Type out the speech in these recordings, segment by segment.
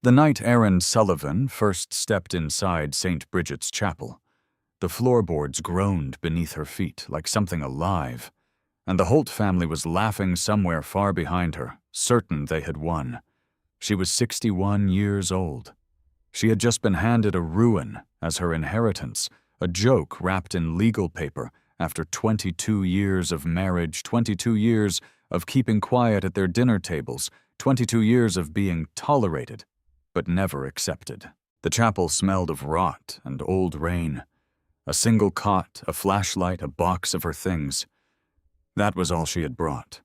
The night Erin Sullivan first stepped inside St. Bridget's Chapel, the floorboards groaned beneath her feet like something alive, and the Holt family was laughing somewhere far behind her, certain they had won. She was 61 years old. She had just been handed a ruin as her inheritance, a joke wrapped in legal paper after 22 years of marriage, 22 years of keeping quiet at their dinner tables, 22 years of being tolerated, but never accepted. The chapel smelled of rot and old rain. A single cot, a flashlight, a box of her things. That was all she had brought.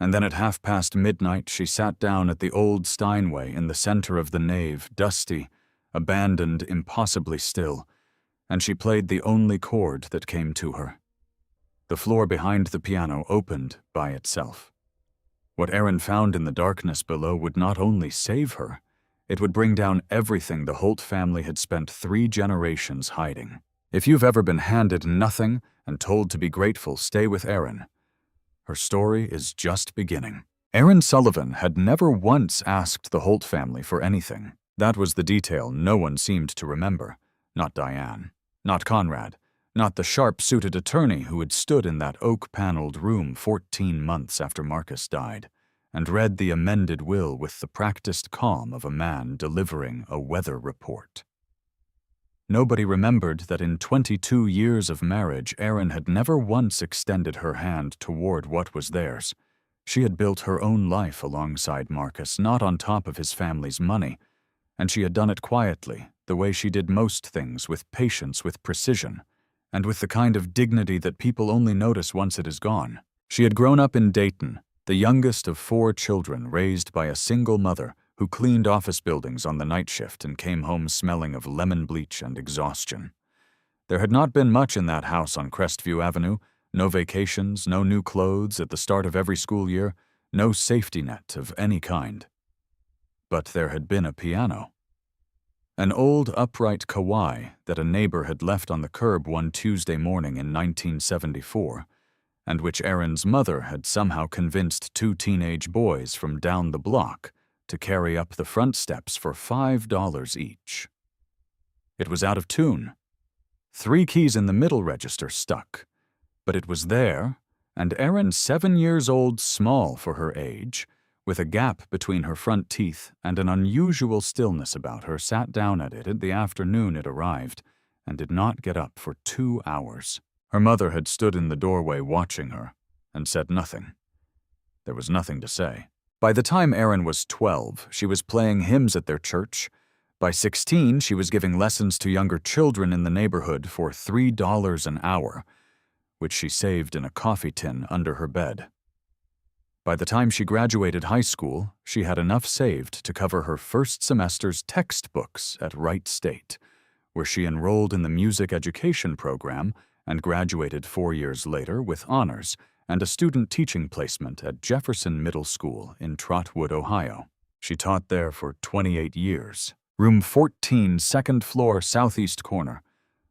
And then at midnight, she sat down at the old Steinway in the center of the nave, dusty, abandoned, impossibly still, and she played the only chord that came to her. The floor behind the piano opened by itself. What Erin found in the darkness below would not only save her, it would bring down everything the Holt family had spent 3 generations hiding. If you've ever been handed nothing and told to be grateful, stay with Erin. Her story is just beginning. Erin Sullivan had never once asked the Holt family for anything. That was the detail no one seemed to remember. Not Diane, not Conrad, not the sharp-suited attorney who had stood in that oak-paneled room 14 months after Marcus died and read the amended will with the practiced calm of a man delivering a weather report. Nobody remembered that in 22 years of marriage, Erin had never once extended her hand toward what was theirs. She had built her own life alongside Marcus, not on top of his family's money, and she had done it quietly, the way she did most things, with patience, with precision, and with the kind of dignity that people only notice once it is gone. She had grown up in Dayton, the youngest of 4 children raised by a single mother who cleaned office buildings on the night shift and came home smelling of lemon bleach and exhaustion. There had not been much in that house on Crestview Avenue, no vacations, no new clothes at the start of every school year, no safety net of any kind. But there had been a piano. An old upright Kawai that a neighbor had left on the curb one Tuesday morning in 1974, and which Erin's mother had somehow convinced 2 teenage boys from down the block to carry up the front steps for $5 each. It was out of tune. 3 keys in the middle register stuck, but it was there, and Erin, 7 years old, small for her age, with a gap between her front teeth and an unusual stillness about her, sat down at it in the afternoon it arrived and did not get up for 2 hours. Her mother had stood in the doorway watching her and said nothing. There was nothing to say. By the time Erin was 12, she was playing hymns at their church. By 16, she was giving lessons to younger children in the neighborhood for $3 an hour, which she saved in a coffee tin under her bed. By the time she graduated high school, she had enough saved to cover her first semester's textbooks at Wright State, where she enrolled in the music education program and graduated 4 years later with honors and a student teaching placement at Jefferson Middle School in Trotwood, Ohio. She taught there for 28 years. Room 14, second floor, southeast corner.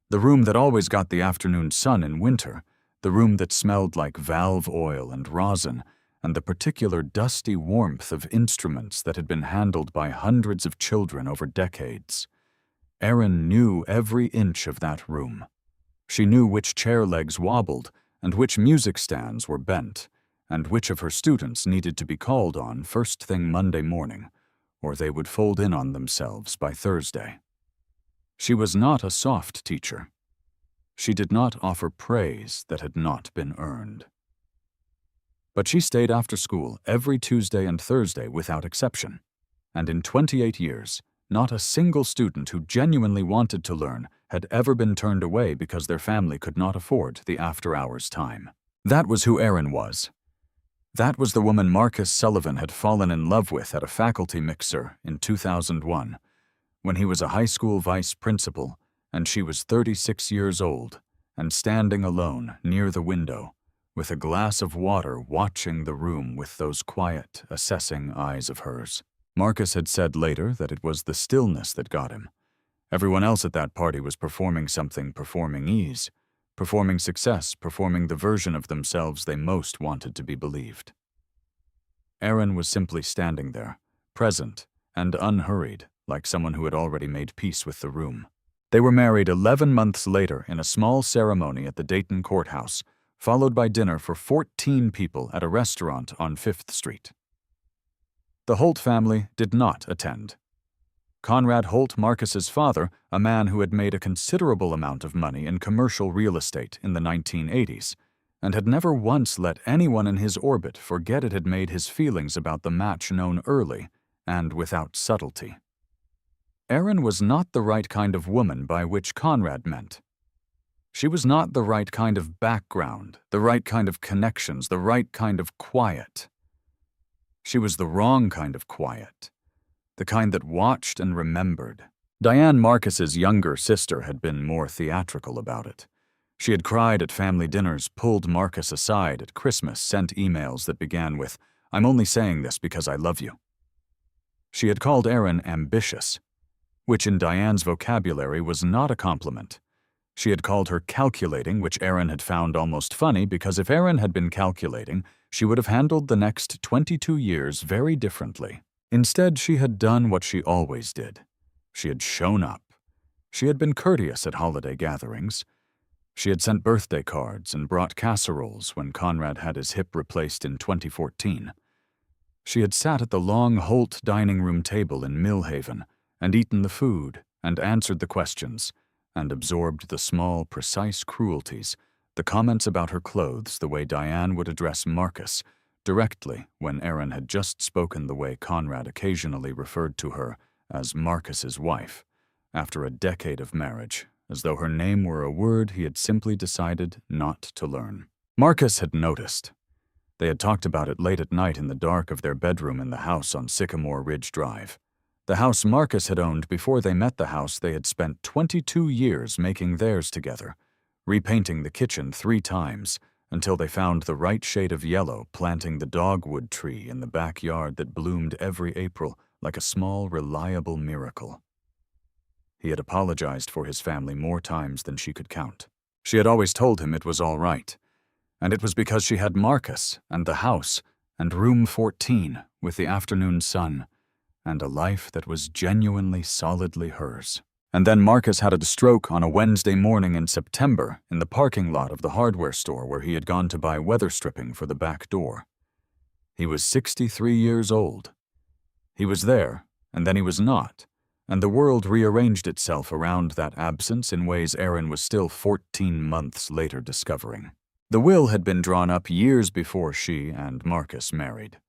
The room that always got the afternoon sun in winter. The room that smelled like valve oil and rosin, and the particular dusty warmth of instruments that had been handled by hundreds of children over decades. Erin knew every inch of that room. She knew which chair legs wobbled and which music stands were bent, and which of her students needed to be called on first thing Monday morning, or they would fold in on themselves by Thursday. She was not a soft teacher. She did not offer praise that had not been earned. But she stayed after school every Tuesday and Thursday without exception, and in 28 years, not a single student who genuinely wanted to learn had ever been turned away because their family could not afford the after-hours time. That was who Erin was. That was the woman Marcus Sullivan had fallen in love with at a faculty mixer in 2001, when he was a high school vice principal and she was 36 years old and standing alone near the window with a glass of water watching the room with those quiet, assessing eyes of hers. Marcus had said later that it was the stillness that got him. Everyone else at that party was performing something, performing ease, performing success, performing the version of themselves they most wanted to be believed. Erin was simply standing there, present and unhurried, like someone who had already made peace with the room. They were married 11 months later in a small ceremony at the Dayton courthouse, followed by dinner for 14 people at a restaurant on 5th Street. The Holt family did not attend. Conrad Holt, Marcus's father, a man who had made a considerable amount of money in commercial real estate in the 1980s, and had never once let anyone in his orbit forget it had made his feelings about the match known early and without subtlety. Erin was not the right kind of woman by which Conrad meant. She was not the right kind of background, the right kind of connections, the right kind of quiet. She was the wrong kind of quiet, the kind that watched and remembered. Diane, Marcus's younger sister, had been more theatrical about it. She had cried at family dinners, pulled Marcus aside at Christmas, sent emails that began with, "I'm only saying this because I love you." She had called Erin ambitious, which in Diane's vocabulary was not a compliment. She had called her calculating, which Erin had found almost funny because if Erin had been calculating, she would have handled the next 22 years very differently. Instead, she had done what she always did. She had shown up. She had been courteous at holiday gatherings. She had sent birthday cards and brought casseroles when Conrad had his hip replaced in 2014. She had sat at the long Holt dining room table in Millhaven and eaten the food and answered the questions and absorbed the small, precise cruelties, the comments about her clothes, the way Diane would address Marcus, directly when Erin had just spoken the way Conrad occasionally referred to her as Marcus's wife, after a decade of marriage, as though her name were a word he had simply decided not to learn. Marcus had noticed. They had talked about it late at night in the dark of their bedroom in the house on Sycamore Ridge Drive. The house Marcus had owned before they met the house they had spent 22 years making theirs together, repainting the kitchen 3 times until they found the right shade of yellow, planting the dogwood tree in the backyard that bloomed every April like a small, reliable miracle. He had apologized for his family more times than she could count. She had always told him it was all right, and it was because she had Marcus and the house and room 14 with the afternoon sun and a life that was genuinely, solidly hers. And then Marcus had a stroke on a Wednesday morning in September in the parking lot of the hardware store where he had gone to buy weather stripping for the back door. He was 63 years old. He was there, and then he was not, and the world rearranged itself around that absence in ways Erin was still 14 months later discovering. The will had been drawn up years before she and Marcus married.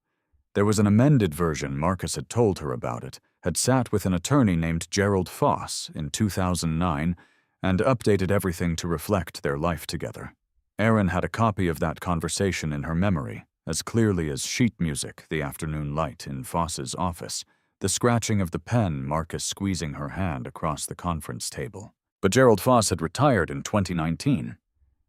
There was an amended version Marcus had told her about it, had sat with an attorney named Gerald Foss in 2009 and updated everything to reflect their life together. Erin had a copy of that conversation in her memory, as clearly as sheet music, the afternoon light in Foss's office, the scratching of the pen, Marcus squeezing her hand across the conference table. But Gerald Foss had retired in 2019,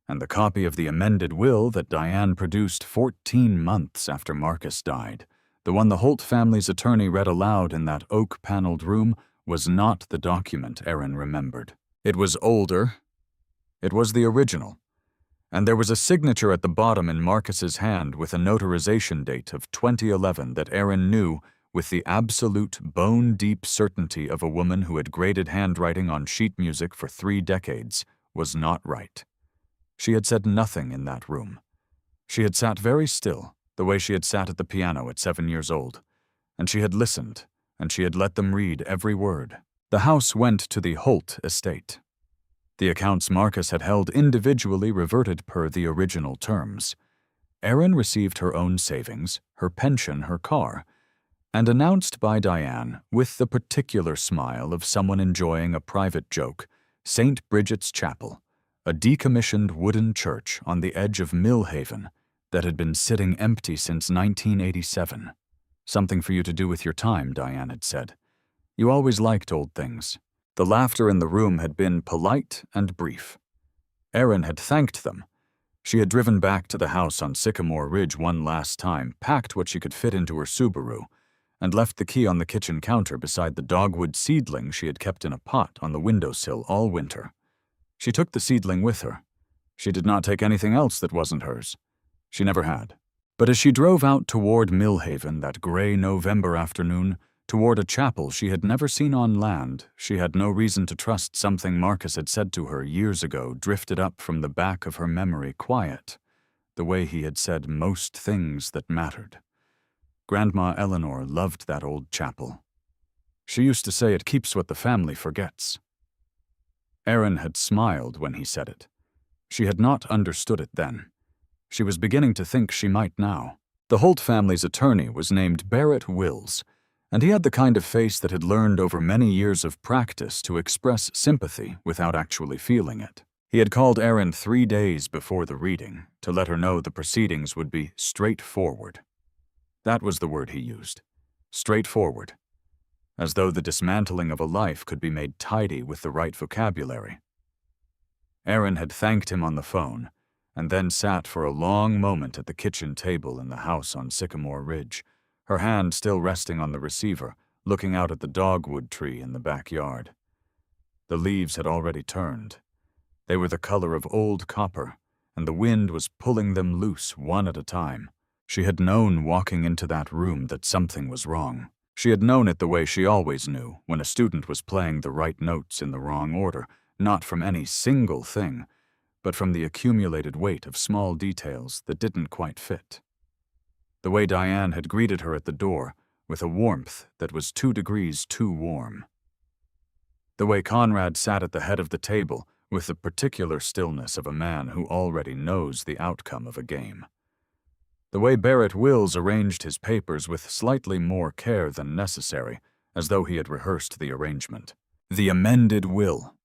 and the copy of the amended will that Diane produced 14 months after Marcus died, the one the Holt family's attorney read aloud in that oak-paneled room, was not the document Erin remembered. It was older. It was the original. And there was a signature at the bottom in Marcus's hand with a notarization date of 2011 that Erin knew with the absolute bone-deep certainty of a woman who had graded handwriting on sheet music for 3 decades was not right. She had said nothing in that room. She had sat very still, the way she had sat at the piano at 7 years old, and she had listened, and she had let them read every word. The house went to the Holt estate. The accounts Marcus had held individually reverted per the original terms. Erin received her own savings, her pension, her car, and announced by Diane, with the particular smile of someone enjoying a private joke, St. Bridget's Chapel, a decommissioned wooden church on the edge of Millhaven that had been sitting empty since 1987. Something for you to do with your time, Diane had said. You always liked old things. The laughter in the room had been polite and brief. Erin had thanked them. She had driven back to the house on Sycamore Ridge one last time, packed what she could fit into her Subaru, and left the key on the kitchen counter beside the dogwood seedling she had kept in a pot on the windowsill all winter. She took the seedling with her. She did not take anything else that wasn't hers. She never had. But as she drove out toward Millhaven that gray November afternoon, toward a chapel she had never seen on land. She had no reason to trust something Marcus had said to her years ago drifted up from the back of her memory quiet, the way he had said most things that mattered. Grandma Eleanor loved that old chapel. She used to say it keeps what the family forgets. Erin had smiled when he said it. She had not understood it then. She was beginning to think she might now. The Holt family's attorney was named Barrett Wills, and he had the kind of face that had learned over many years of practice to express sympathy without actually feeling it. He had called Erin 3 days before the reading to let her know the proceedings would be straightforward. That was the word he used. Straightforward. As though the dismantling of a life could be made tidy with the right vocabulary. Erin had thanked him on the phone, and then sat for a long moment at the kitchen table in the house on Sycamore Ridge, her hand still resting on the receiver, looking out at the dogwood tree in the backyard. The leaves had already turned. They were the color of old copper, and the wind was pulling them loose one at a time. She had known walking into that room that something was wrong. She had known it the way she always knew when a student was playing the right notes in the wrong order, not from any single thing, but from the accumulated weight of small details that didn't quite fit. The way Diane had greeted her at the door, with a warmth that was 2 degrees too warm. The way Conrad sat at the head of the table, with the particular stillness of a man who already knows the outcome of a game. The way Barrett Wills arranged his papers with slightly more care than necessary, as though he had rehearsed the arrangement. The amended will.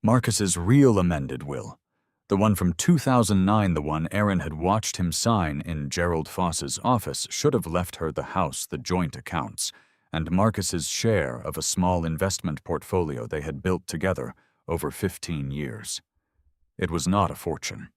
Marcus's real amended will. The one from 2009, the one Erin had watched him sign in Gerald Foss's office, should have left her the house, the joint accounts, and Marcus's share of a small investment portfolio they had built together over 15 years. It was not a fortune.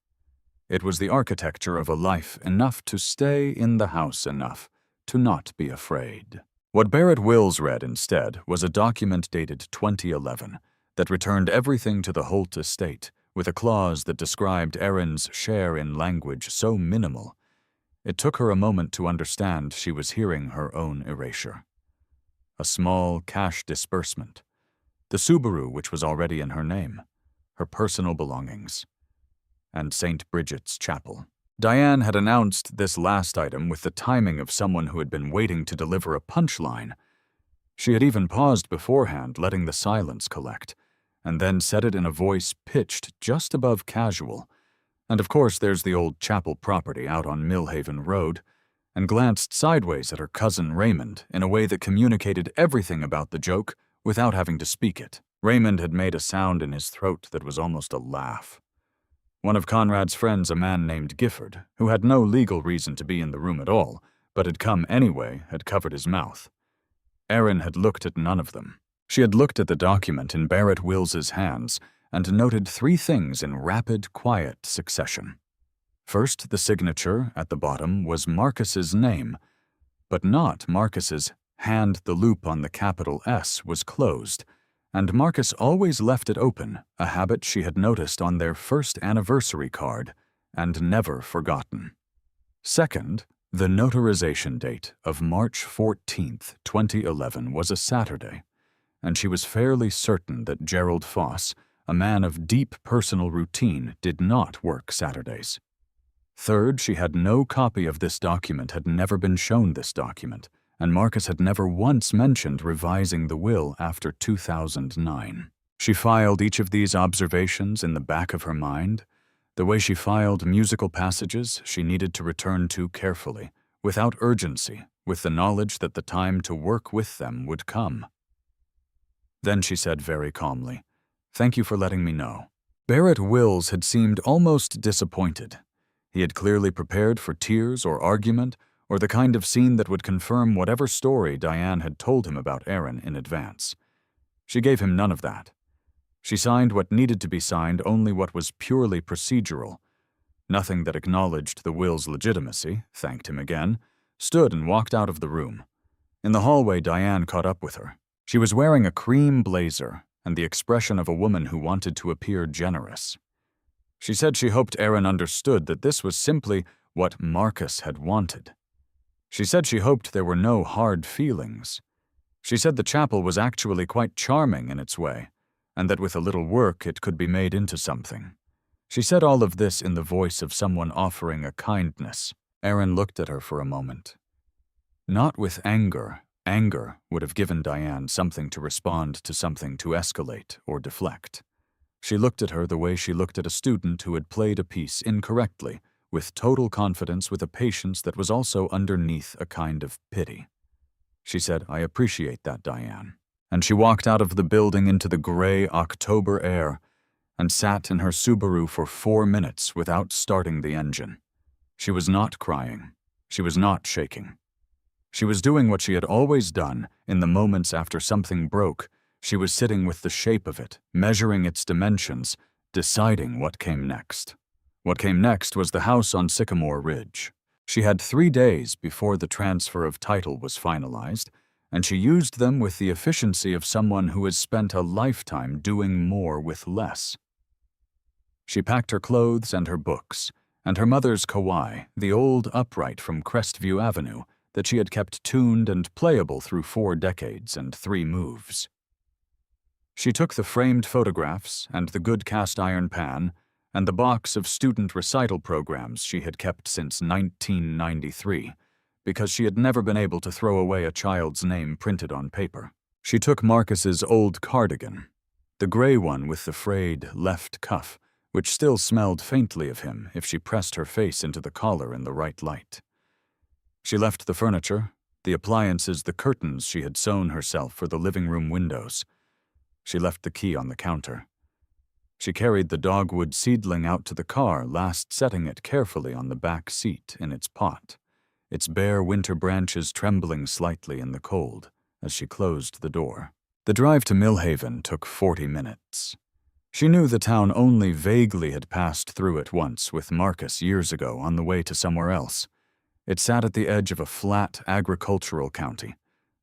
It was the architecture of a life enough to stay in the house enough to not be afraid. What Barrett Wills read instead was a document dated 2011 that returned everything to the Holt estate, with a clause that described Erin's share in language so minimal, it took her a moment to understand she was hearing her own erasure. A small cash disbursement. The Subaru which was already in her name. Her personal belongings. And St. Bridget's Chapel. Diane had announced this last item with the timing of someone who had been waiting to deliver a punchline. She had even paused beforehand, letting the silence collect, and then said it in a voice pitched just above casual. And of course there's the old chapel property out on Millhaven Road, and glanced sideways at her cousin Raymond in a way that communicated everything about the joke without having to speak it. Raymond had made a sound in his throat that was almost a laugh. One of Conrad's friends, a man named Gifford, who had no legal reason to be in the room at all, but had come anyway, had covered his mouth. Erin had looked at none of them. She had looked at the document in Barrett Wills's hands and noted 3 things in rapid, quiet succession. First, the signature at the bottom was Marcus's name, but not Marcus's hand. The loop on the capital S was closed, and Marcus always left it open, a habit she had noticed on their first anniversary card and never forgotten. Second, the notarization date of March 14th, 2011 was a Saturday, and she was fairly certain that Gerald Foss, a man of deep personal routine, did not work Saturdays. Third, she had no copy of this document, had never been shown this document, and Marcus had never once mentioned revising the will after 2009. She filed each of these observations in the back of her mind, the way she filed musical passages she needed to return to carefully, without urgency, with the knowledge that the time to work with them would come. Then she said very calmly, "Thank you for letting me know." Barrett Wills had seemed almost disappointed. He had clearly prepared for tears or argument, or the kind of scene that would confirm whatever story Diane had told him about Erin in advance. She gave him none of that. She signed what needed to be signed, only what was purely procedural. Nothing that acknowledged the will's legitimacy, thanked him again, stood and walked out of the room. In the hallway, Diane caught up with her. She was wearing a cream blazer and the expression of a woman who wanted to appear generous. She said she hoped Erin understood that this was simply what Marcus had wanted. She said she hoped there were no hard feelings. She said the chapel was actually quite charming in its way, and that with a little work it could be made into something. She said all of this in the voice of someone offering a kindness. Erin looked at her for a moment. Not with anger. Anger would have given Diane something to respond to, something to escalate or deflect. She looked at her the way she looked at a student who had played a piece incorrectly, with total confidence, with a patience that was also underneath a kind of pity. She said, "I appreciate that, Diane." And she walked out of the building into the gray October air and sat in her Subaru for 4 minutes without starting the engine. She was not crying. She was not shaking. She was doing what she had always done in the moments after something broke. She was sitting with the shape of it, measuring its dimensions, deciding what came next. What came next was the house on Sycamore Ridge. She had 3 days before the transfer of title was finalized, and she used them with the efficiency of someone who has spent a lifetime doing more with less. She packed her clothes and her books, and her mother's Kauai, the old upright from Crestview Avenue that she had kept tuned and playable through 4 decades and 3 moves. She took the framed photographs and the good cast-iron pan and the box of student recital programs she had kept since 1993, because she had never been able to throw away a child's name printed on paper. She took Marcus's old cardigan, the gray one with the frayed left cuff, which still smelled faintly of him if she pressed her face into the collar in the right light. She left the furniture, the appliances, the curtains she had sewn herself for the living room windows. She left the key on the counter. She carried the dogwood seedling out to the car, last setting it carefully on the back seat in its pot, its bare winter branches trembling slightly in the cold as she closed the door. The drive to Millhaven took 40 minutes. She knew the town only vaguely, had passed through it once with Marcus years ago on the way to somewhere else. It sat at the edge of a flat agricultural county,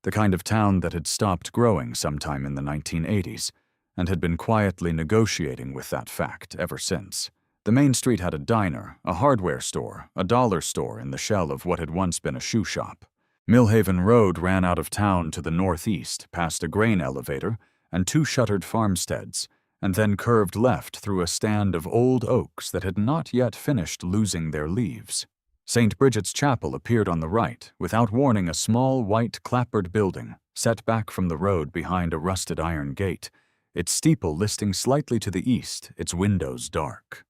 the kind of town that had stopped growing sometime in the 1980s, and had been quietly negotiating with that fact ever since. The main street had a diner, a hardware store, a dollar store in the shell of what had once been a shoe shop. Millhaven Road ran out of town to the northeast, past a grain elevator and 2 shuttered farmsteads, and then curved left through a stand of old oaks that had not yet finished losing their leaves. St. Bridget's Chapel appeared on the right, without warning, a small white clapboard building, set back from the road behind a rusted iron gate, its steeple listing slightly to the east, its windows dark.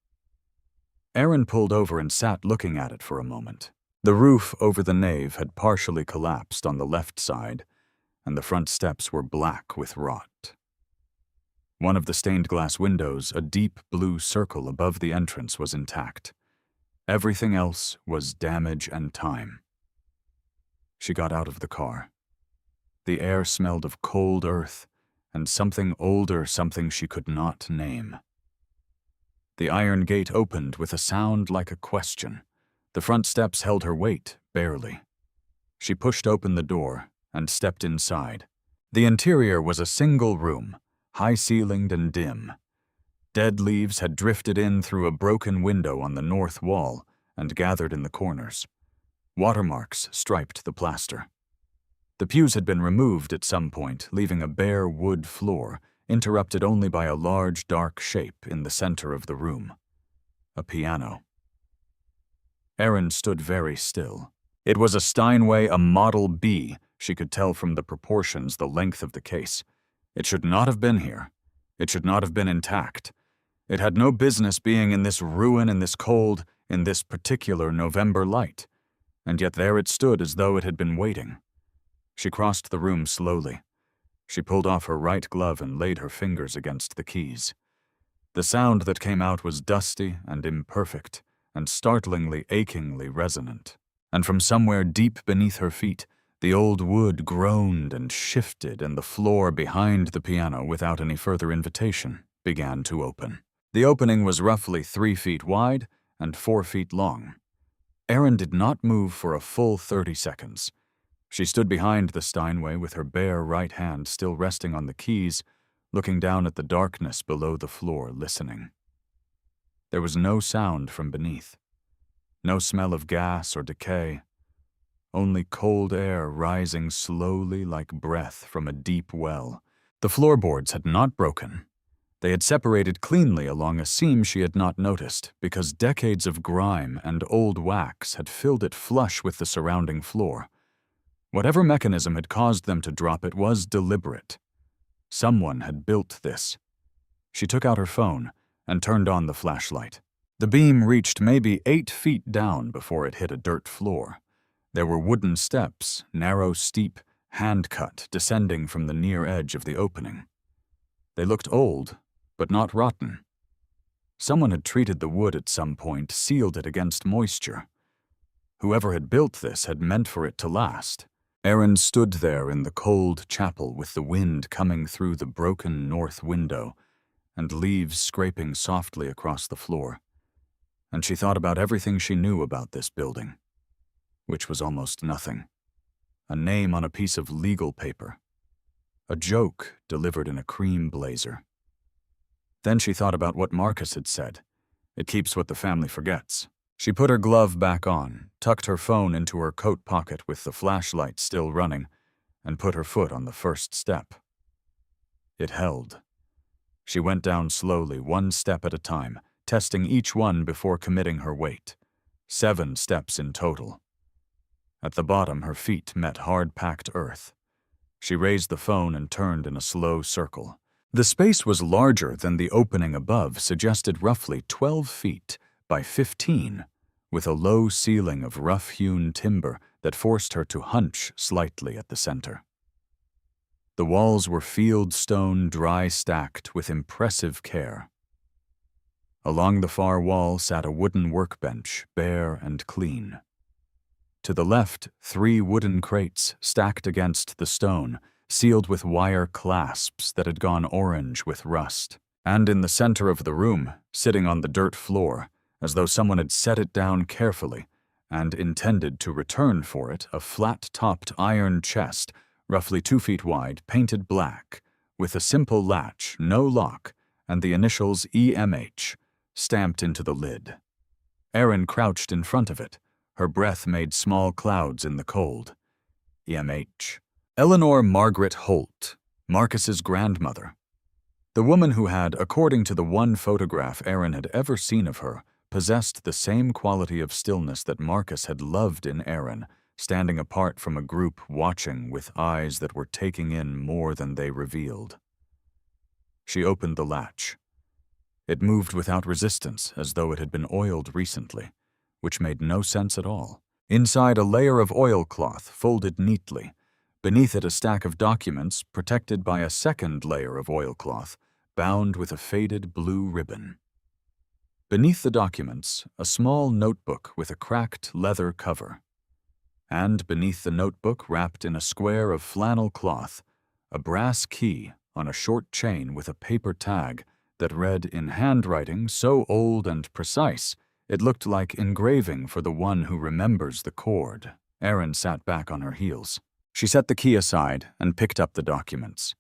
Erin pulled over and sat looking at it for a moment. The roof over the nave had partially collapsed on the left side, and the front steps were black with rot. One of the stained glass windows, a deep blue circle above the entrance, was intact. Everything else was damage and time. She got out of the car. The air smelled of cold earth and something older, something she could not name. The iron gate opened with a sound like a question. The front steps held her weight, barely. She pushed open the door and stepped inside. The interior was a single room, high-ceilinged and dim. Dead leaves had drifted in through a broken window on the north wall and gathered in the corners. Watermarks striped the plaster. The pews had been removed at some point, leaving a bare wood floor, interrupted only by a large dark shape in the center of the room. A piano. Erin stood very still. It was a Steinway, a Model B. She could tell from the proportions, the length of the case. It should not have been here. It should not have been intact. It had no business being in this ruin, in this cold, in this particular November light. And yet there it stood as though it had been waiting. She crossed the room slowly. She pulled off her right glove and laid her fingers against the keys. The sound that came out was dusty and imperfect and startlingly, achingly resonant. And from somewhere deep beneath her feet, the old wood groaned and shifted, and the floor behind the piano, without any further invitation, began to open. The opening was roughly 3 feet wide and 4 feet long. Erin did not move for a full 30 seconds. She stood behind the Steinway with her bare right hand still resting on the keys, looking down at the darkness below the floor, listening. There was no sound from beneath. No smell of gas or decay. only cold air rising slowly like breath from a deep well. The floorboards had not broken. They had separated cleanly along a seam she had not noticed because decades of grime and old wax had filled it flush with the surrounding floor. Whatever mechanism had caused them to drop it was deliberate. Someone had built this. She took out her phone and turned on the flashlight. The beam reached maybe 8 feet down before it hit a dirt floor. There were wooden steps, narrow, steep, hand-cut, descending from the near edge of the opening. They looked old, but not rotten. Someone had treated the wood at some point, sealed it against moisture. Whoever had built this had meant for it to last. Erin stood there in the cold chapel with the wind coming through the broken north window and leaves scraping softly across the floor. And she thought about everything she knew about this building, which was almost nothing. A name on a piece of legal paper. A joke delivered in a cream blazer. Then she thought about what Marcus had said. It keeps what the family forgets. She put her glove back on, tucked her phone into her coat pocket with the flashlight still running, and put her foot on the first step. It held. She went down slowly, 1 step at a time, testing each one before committing her weight. 7 steps in total. At the bottom, her feet met hard-packed earth. She raised the phone and turned in a slow circle. The space was larger than the opening above, suggested roughly 12 feet by 15, with a low ceiling of rough-hewn timber that forced her to hunch slightly at the center. The walls were field stone, dry-stacked with impressive care. Along the far wall sat a wooden workbench, bare and clean. To the left, 3 wooden crates stacked against the stone, sealed with wire clasps that had gone orange with rust. And in the center of the room, sitting on the dirt floor, as though someone had set it down carefully and intended to return for it, a flat-topped iron chest, roughly 2 feet wide, painted black, with a simple latch, no lock, and the initials EMH stamped into the lid. Erin crouched in front of it. Her breath made small clouds in the cold. EMH. Eleanor Margaret Holt, Marcus's grandmother. The woman who had, according to the one photograph Erin had ever seen of her, possessed the same quality of stillness that Marcus had loved in Erin, standing apart from a group watching with eyes that were taking in more than they revealed. She opened the latch. It moved without resistance, as though it had been oiled recently, which made no sense at all. Inside, a layer of oilcloth folded neatly. Beneath it, a stack of documents protected by a second layer of oilcloth, bound with a faded blue ribbon. Beneath the documents, a small notebook with a cracked leather cover. And beneath the notebook, wrapped in a square of flannel cloth, a brass key on a short chain with a paper tag that read in handwriting so old and precise it looked like engraving for the one who remembers the chord. Erin sat back on her heels. She set the key aside and picked up the documents.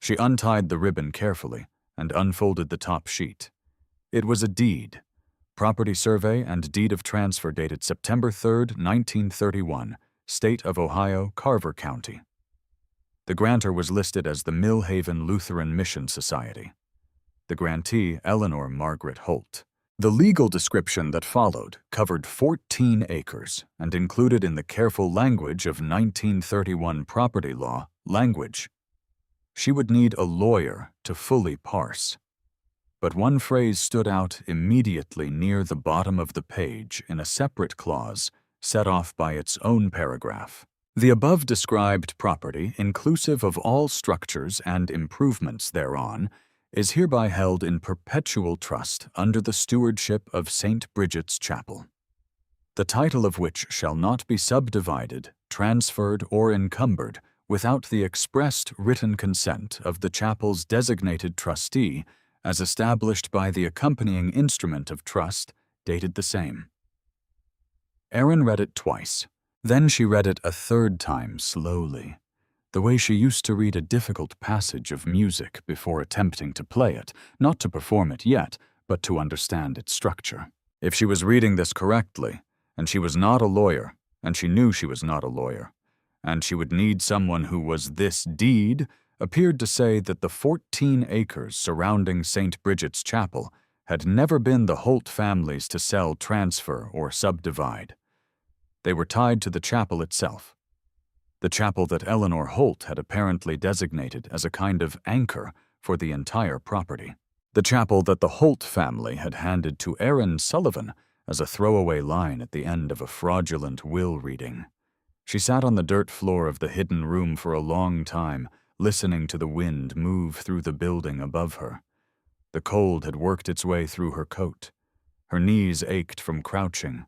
She untied the ribbon carefully and unfolded the top sheet. It was a deed. Property survey and deed of transfer dated September 3rd, 1931, State of Ohio, Carver County. The grantor was listed as the Millhaven Lutheran Mission Society. The grantee, Eleanor Margaret Holt. The legal description that followed covered 14 acres and included in the careful language of 1931 property law language. She would need a lawyer to fully parse. But one phrase stood out immediately near the bottom of the page in a separate clause set off by its own paragraph. The above described property, inclusive of all structures and improvements thereon, is hereby held in perpetual trust under the stewardship of St. Bridget's Chapel, the title of which shall not be subdivided, transferred, or encumbered without the expressed written consent of the chapel's designated trustee, as established by the accompanying instrument of trust, dated the same. Erin read it twice. Then she read it a third time slowly, the way she used to read a difficult passage of music before attempting to play it, not to perform it yet, but to understand its structure. If she was reading this correctly, and she was not a lawyer, and she knew she was not a lawyer, and she would need someone who was this deed appeared to say that the 14 acres surrounding St. Bridget's Chapel had never been the Holt family's to sell, transfer, or subdivide. They were tied to the chapel itself, the chapel that Eleanor Holt had apparently designated as a kind of anchor for the entire property, the chapel that the Holt family had handed to Erin Sullivan as a throwaway line at the end of a fraudulent will reading. She sat on the dirt floor of the hidden room for a long time, listening to the wind move through the building above her. The cold had worked its way through her coat. Her knees ached from crouching.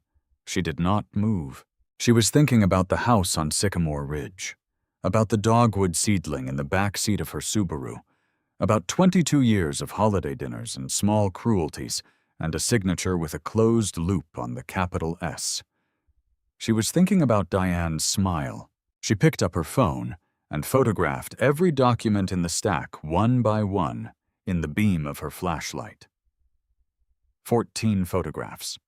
She did not move. She was thinking about the house on Sycamore Ridge, about the dogwood seedling in the back seat of her Subaru, about 22 years of holiday dinners and small cruelties, and a signature with a closed loop on the capital S. She was thinking about Diane's smile. She picked up her phone and photographed every document in the stack one by one in the beam of her flashlight. 14 photographs.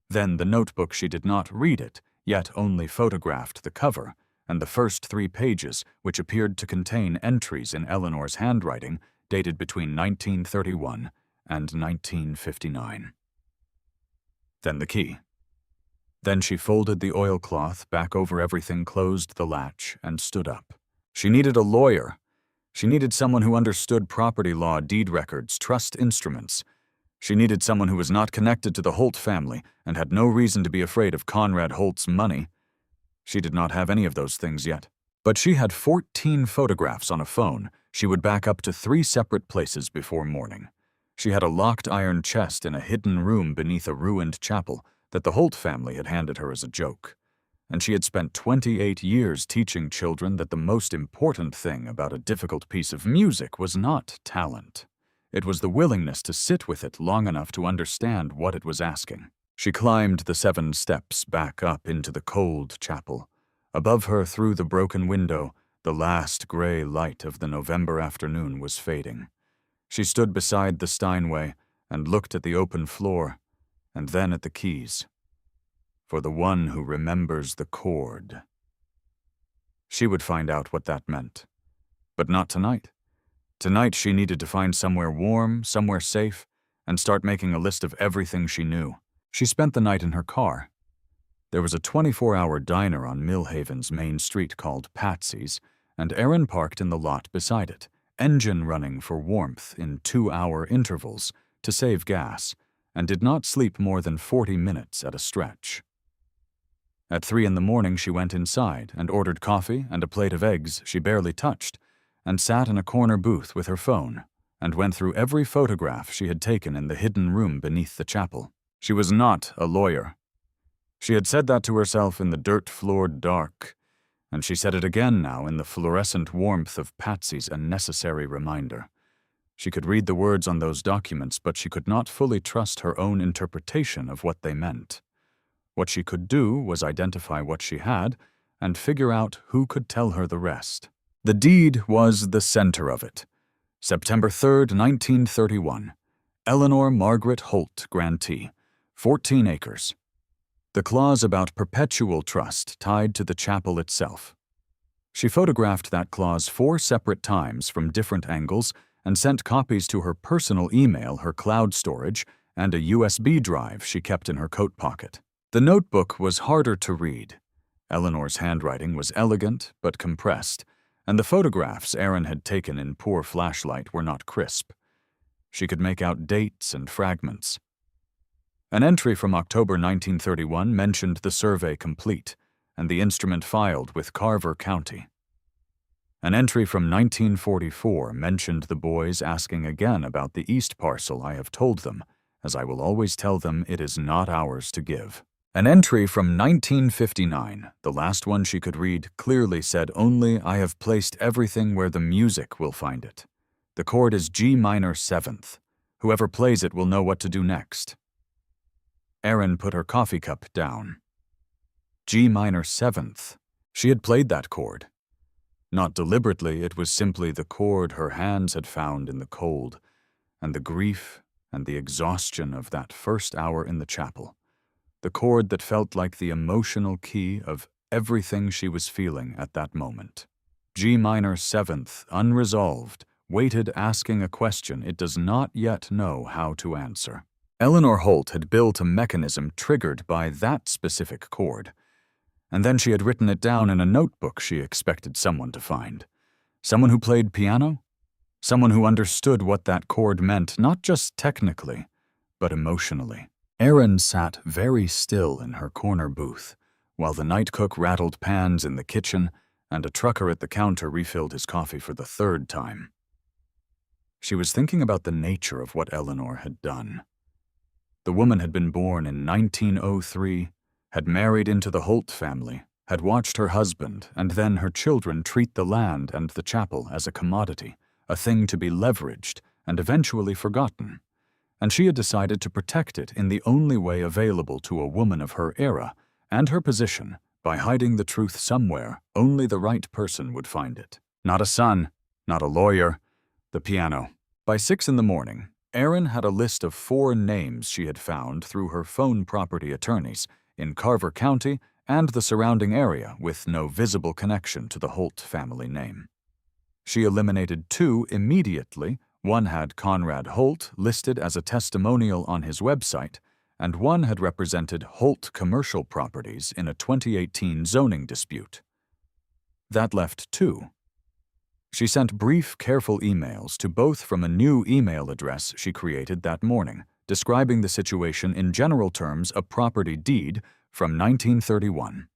Then the notebook. She did not read it, yet only photographed the cover and the first 3 pages, which appeared to contain entries in Eleanor's handwriting dated between 1931 and 1959. Then the key. Then she folded the oilcloth back over everything, closed the latch, and stood up. She needed a lawyer. She needed someone who understood property law, deed records, trust instruments. She needed someone who was not connected to the Holt family and had no reason to be afraid of Conrad Holt's money. She did not have any of those things yet. But she had 14 photographs on a phone she would back up to 3 separate places before morning. She had a locked iron chest in a hidden room beneath a ruined chapel that the Holt family had handed her as a joke. And she had spent 28 years teaching children that the most important thing about a difficult piece of music was not talent. It was the willingness to sit with it long enough to understand what it was asking. She climbed the 7 steps back up into the cold chapel. Above her, through the broken window, the last gray light of the November afternoon was fading. She stood beside the Steinway and looked at the open floor, and then at the keys. For the one who remembers the chord. She would find out what that meant. But not tonight. Tonight she needed to find somewhere warm, somewhere safe, and start making a list of everything she knew. She spent the night in her car. There was a 24-hour diner on Millhaven's main street called Patsy's, and Erin parked in the lot beside it, engine running for warmth in 2-hour intervals to save gas, and did not sleep more than 40 minutes at a stretch. At 3 in the morning she went inside and ordered coffee and a plate of eggs she barely touched, and sat in a corner booth with her phone, and went through every photograph she had taken in the hidden room beneath the chapel. She was not a lawyer. She had said that to herself in the dirt-floored dark, and she said it again now in the fluorescent warmth of Patsy's unnecessary reminder. She could read the words on those documents, but she could not fully trust her own interpretation of what they meant. What she could do was identify what she had and figure out who could tell her the rest. The deed was the center of it. September 3rd, 1931. Eleanor Margaret Holt, grantee. 14 acres. The clause about perpetual trust tied to the chapel itself. She photographed that clause 4 separate times from different angles and sent copies to her personal email, her cloud storage, and a USB drive she kept in her coat pocket. The notebook was harder to read. Eleanor's handwriting was elegant but compressed, and the photographs Erin had taken in poor flashlight were not crisp. She could make out dates and fragments. An entry from October 1931 mentioned the survey complete, and the instrument filed with Carver County. An entry from 1944 mentioned the boys asking again about the east parcel. I have told them, as I will always tell them, it is not ours to give. An entry from 1959, the last one she could read, clearly said only, I have placed everything where the music will find it. The chord is G minor 7th. Whoever plays it will know what to do next. Erin put her coffee cup down. G minor 7th. She had played that chord. Not deliberately, it was simply the chord her hands had found in the cold, and the grief and the exhaustion of that first hour in the chapel. the chord that felt like the emotional key of everything she was feeling at that moment. G minor 7th, unresolved, waited asking a question it does not yet know how to answer. Eleanor Holt had built a mechanism triggered by that specific chord, and then she had written it down in a notebook she expected someone to find. Someone who played piano? Someone who understood what that chord meant, not just technically, but emotionally. Erin sat very still in her corner booth, while the night cook rattled pans in the kitchen and a trucker at the counter refilled his coffee for the 3rd time. She was thinking about the nature of what Eleanor had done. The woman had been born in 1903, had married into the Holt family, had watched her husband and then her children treat the land and the chapel as a commodity, a thing to be leveraged and eventually forgotten, and she had decided to protect it in the only way available to a woman of her era and her position, by hiding the truth somewhere only the right person would find it. Not a son, not a lawyer, the piano. By 6 in the morning, Erin had a list of 4 names she had found through her phone property attorneys in Carver County and the surrounding area with no visible connection to the Holt family name. She eliminated 2 immediately. One had Conrad Holt listed as a testimonial on his website, and one had represented Holt commercial properties in a 2018 zoning dispute. That left 2. She sent brief, careful emails to both from a new email address she created that morning, describing the situation in general terms: a property deed from 1931.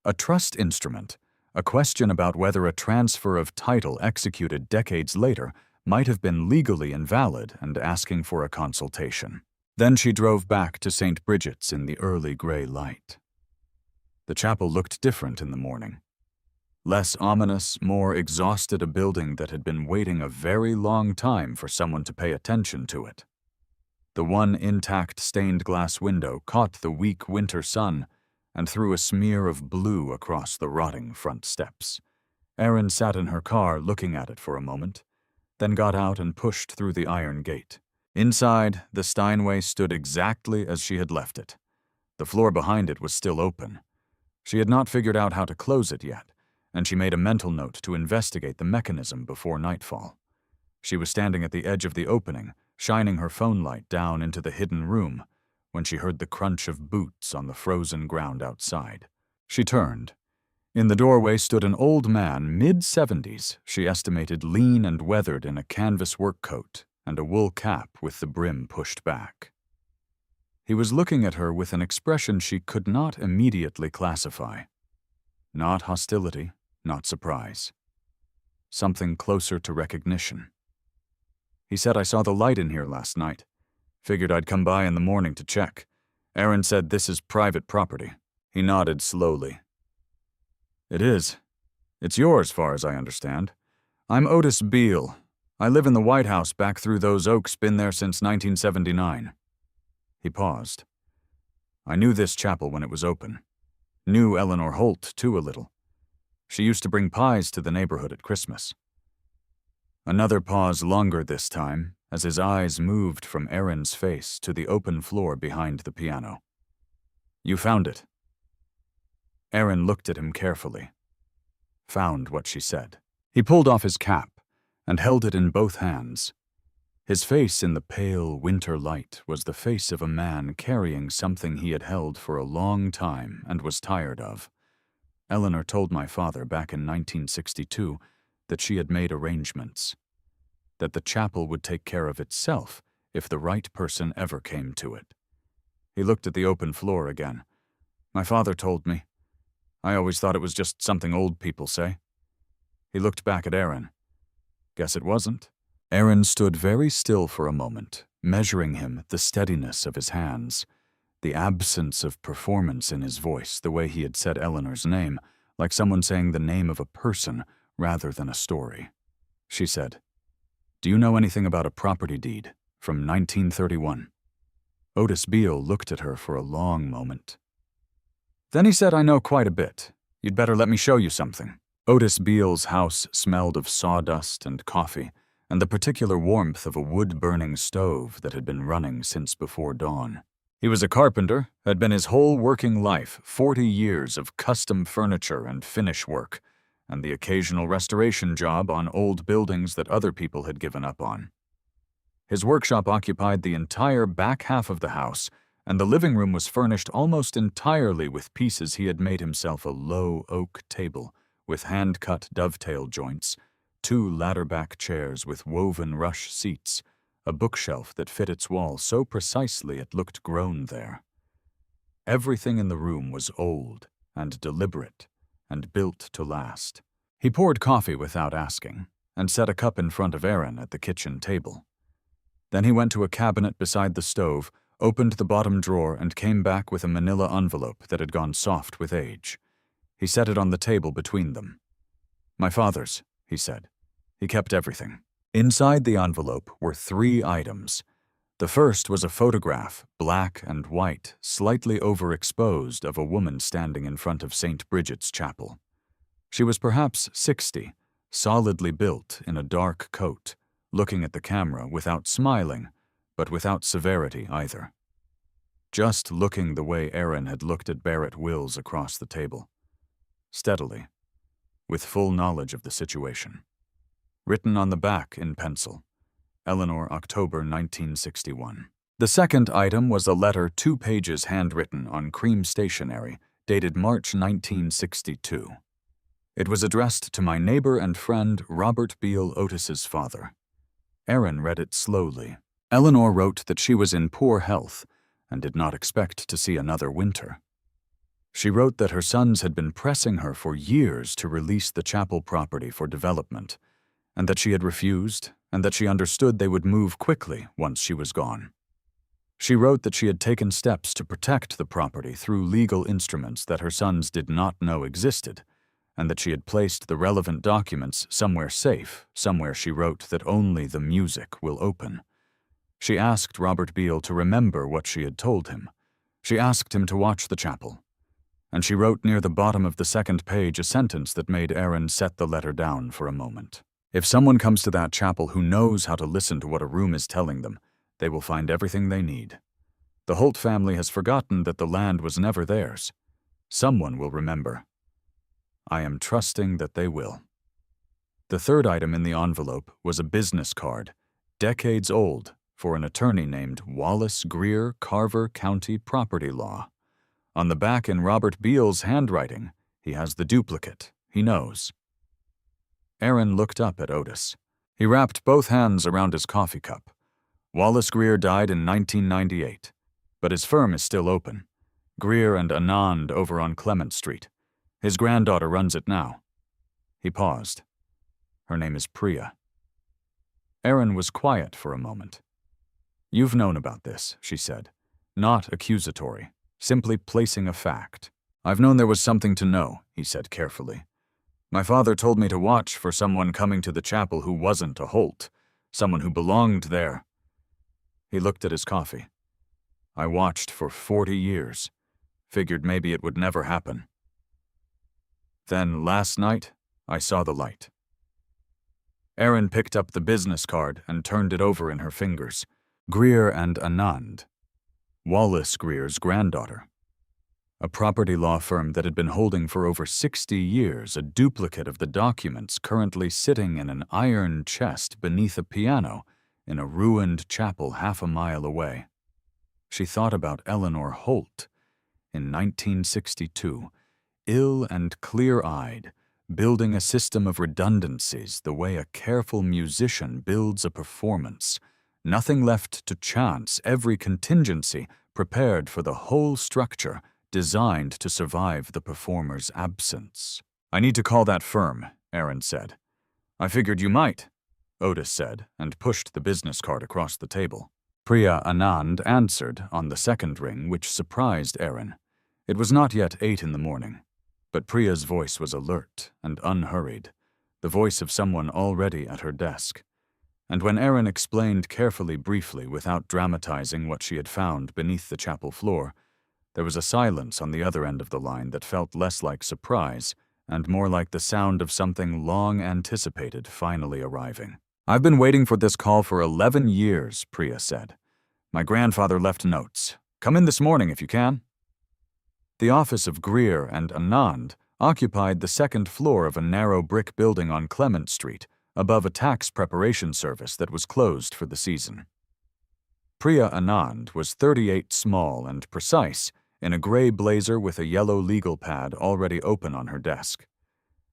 A trust instrument, a question about whether a transfer of title executed decades later might have been legally invalid, and asking for a consultation. Then she drove back to St. Bridget's in the early gray light. The chapel looked different in the morning. Less ominous, more exhausted, a building that had been waiting a very long time for someone to pay attention to it. The one intact stained glass window caught the weak winter sun and threw a smear of blue across the rotting front steps. Erin sat in her car looking at it for a moment, then got out and pushed through the iron gate. Inside, the Steinway stood exactly as she had left it. The floor behind it was still open. She had not figured out how to close it yet, and she made a mental note to investigate the mechanism before nightfall. She was standing at the edge of the opening, shining her phone light down into the hidden room, when she heard the crunch of boots on the frozen ground outside. She turned. In the doorway stood an old man, mid-70s, she estimated, lean and weathered, in a canvas work coat and a wool cap with the brim pushed back. He was looking at her with an expression she could not immediately classify. Not hostility, not surprise. Something closer to recognition. He said, "I saw the light in here last night. Figured I'd come by in the morning to check. Erin said this is private property." He nodded slowly. "It is. It's yours, far as I understand. I'm Otis Beale. I live in the White House back through those oaks, been there since 1979. He paused. "I knew this chapel when it was open. Knew Eleanor Holt, too, a little. She used to bring pies to the neighborhood at Christmas." Another pause, longer this time, as his eyes moved from Erin's face to the open floor behind the piano. "You found it." Erin looked at him carefully. Found what she said. He pulled off his cap and held it in both hands. His face in the pale winter light was the face of a man carrying something he had held for a long time and was tired of. Eleanor told my father back in 1962 that she had made arrangements, that the chapel would take care of itself if the right person ever came to it. He looked at the open floor again. "My father told me. I always thought it was just something old people say." He looked back at Erin. "Guess it wasn't." Erin stood very still for a moment, measuring him, the steadiness of his hands, the absence of performance in his voice, the way he had said Eleanor's name, like someone saying the name of a person rather than a story. She said, "Do you know anything about a property deed from 1931? Otis Beale looked at her for a long moment. Then he said, "I know quite a bit. You'd better let me show you something." Otis Beale's house smelled of sawdust and coffee, and the particular warmth of a wood-burning stove that had been running since before dawn. He was a carpenter, had been his whole working life 40 years of custom furniture and finish work, and the occasional restoration job on old buildings that other people had given up on. His workshop occupied the entire back half of the house, and the living room was furnished almost entirely with pieces he had made himself: a low oak table with hand-cut dovetail joints, 2 ladder-back chairs with woven rush seats, a bookshelf that fit its wall so precisely it looked grown there. Everything in the room was old and deliberate and built to last. He poured coffee without asking and set a cup in front of Erin at the kitchen table. Then he went to a cabinet beside the stove, opened the bottom drawer, and came back with a manila envelope that had gone soft with age. He set it on the table between them. "My father's," he said. He kept everything. Inside the envelope were 3 items. The first was a photograph, black and white, slightly overexposed, of a woman standing in front of St. Bridget's Chapel. She was perhaps 60, solidly built in a dark coat, looking at the camera without smiling, but without severity either. Just looking the way Erin had looked at Barrett Wills across the table. Steadily, with full knowledge of the situation. Written on the back in pencil, Eleanor, October 1961. The second item was a letter 2 pages handwritten on cream stationery, dated March 1962. It was addressed to my neighbor and friend Robert Beale Otis's father. Erin read it slowly. Eleanor wrote that she was in poor health and did not expect to see another winter. She wrote that her sons had been pressing her for years to release the chapel property for development, and that she had refused, and that she understood they would move quickly once she was gone. She wrote that she had taken steps to protect the property through legal instruments that her sons did not know existed, and that she had placed the relevant documents somewhere safe, somewhere, she wrote, that only the music will open. She asked Robert Beale to remember what she had told him. She asked him to watch the chapel. And she wrote near the bottom of the second page a sentence that made Erin set the letter down for a moment. "If someone comes to that chapel who knows how to listen to what a room is telling them, they will find everything they need. The Holt family has forgotten that the land was never theirs. Someone will remember. I am trusting that they will." The third item in the envelope was a business card, decades old, for an attorney named Wallace Greer, Carver County Property Law. On the back, in Robert Beale's handwriting, he has the duplicate. He knows. Erin looked up at Otis. He wrapped both hands around his coffee cup. Wallace Greer died in 1998, but his firm is still open. Greer and Anand over on Clement Street. His granddaughter runs it now. He paused. Her name is Priya. Erin was quiet for a moment. "You've known about this," she said. "Not accusatory, simply placing a fact." "I've known there was something to know," he said carefully. "My father told me to watch for someone coming to the chapel who wasn't a Holt, someone who belonged there." He looked at his coffee. "I watched for 40 years. Figured maybe it would never happen. Then last night, I saw the light." Erin picked up the business card and turned it over in her fingers. Greer and Anand. Wallace Greer's granddaughter. A property law firm that had been holding for over 60 years a duplicate of the documents currently sitting in an iron chest beneath a piano in a ruined chapel half a mile away. She thought about Eleanor Holt in 1962, ill and clear-eyed, building a system of redundancies the way a careful musician builds a performance. Nothing left to chance, every contingency prepared for the whole structure, designed to survive the performer's absence. "I need to call that firm," Erin said. "I figured you might," Otis said, and pushed the business card across the table. Priya Anand answered on the second ring, which surprised Erin. It was not yet 8 in the morning. But Priya's voice was alert and unhurried, the voice of someone already at her desk. And when Erin explained carefully, briefly, without dramatizing what she had found beneath the chapel floor, there was a silence on the other end of the line that felt less like surprise and more like the sound of something long anticipated finally arriving. "I've been waiting for this call for 11 years, Priya said. "My grandfather left notes. Come in this morning if you can." The office of Greer and Anand occupied the second floor of a narrow brick building on Clement Street, above a tax preparation service that was closed for the season. Priya Anand was 38, small and precise, in a gray blazer with a yellow legal pad already open on her desk.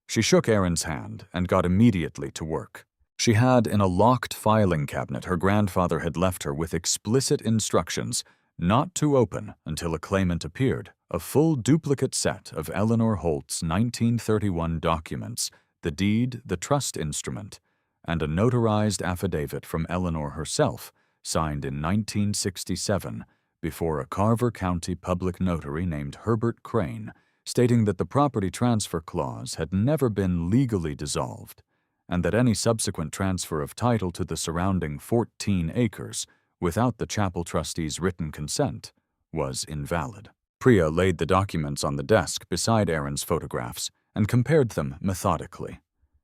She shook Erin's hand and got immediately to work. She had in a locked filing cabinet her grandfather had left her with explicit instructions not to open until a claimant appeared, a full duplicate set of Eleanor Holt's 1931 documents, the deed, the trust instrument, and a notarized affidavit from Eleanor herself, signed in 1967 before a Carver County public notary named Herbert Crane, stating that the property transfer clause had never been legally dissolved, and that any subsequent transfer of title to the surrounding 14 acres, without the chapel trustee's written consent, was invalid. Priya laid the documents on the desk beside Erin's photographs and compared them methodically.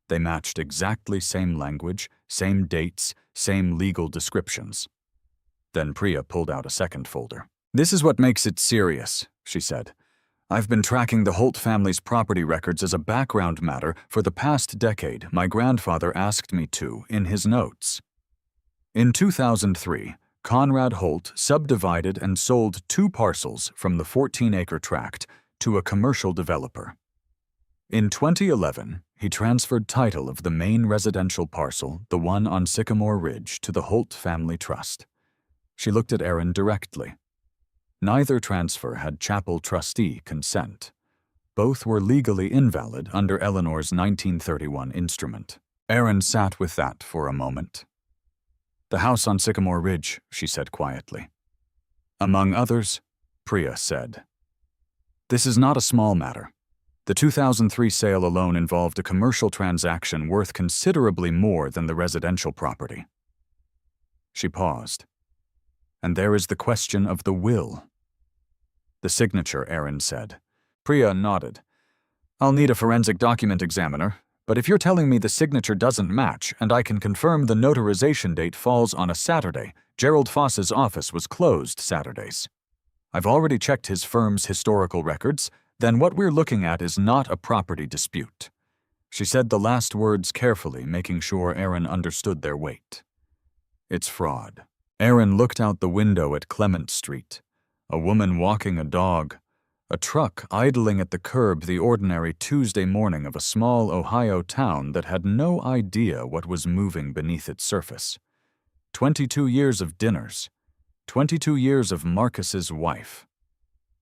They matched exactly same language, same dates, same legal descriptions. Then Priya pulled out a second folder. "This is what makes it serious," she said. "I've been tracking the Holt family's property records as a background matter for the past decade. My grandfather asked me to in his notes. In 2003, Conrad Holt subdivided and sold 2 parcels from the 14-acre tract to a commercial developer. In 2011, he transferred title of the main residential parcel, the one on Sycamore Ridge, to the Holt Family Trust." She looked at Erin directly. Neither transfer had chapel trustee consent. Both were legally invalid under Eleanor's 1931 instrument. Erin sat with that for a moment. "The house on Sycamore Ridge," she said quietly. "Among others," Priya said. "This is not a small matter. The 2003 sale alone involved a commercial transaction worth considerably more than the residential property." She paused. "And there is the question of the will." "The signature," Erin said. Priya nodded. "I'll need a forensic document examiner, but if you're telling me the signature doesn't match and I can confirm the notarization date falls on a Saturday, Gerald Foss's office was closed Saturdays. I've already checked his firm's historical records, then what we're looking at is not a property dispute." She said the last words carefully, making sure Erin understood their weight. "It's fraud." Erin looked out the window at Clement Street. A woman walking a dog, a truck idling at the curb the ordinary Tuesday morning of a small Ohio town that had no idea what was moving beneath its surface. 22 years of dinners, 22 years of Marcus's wife,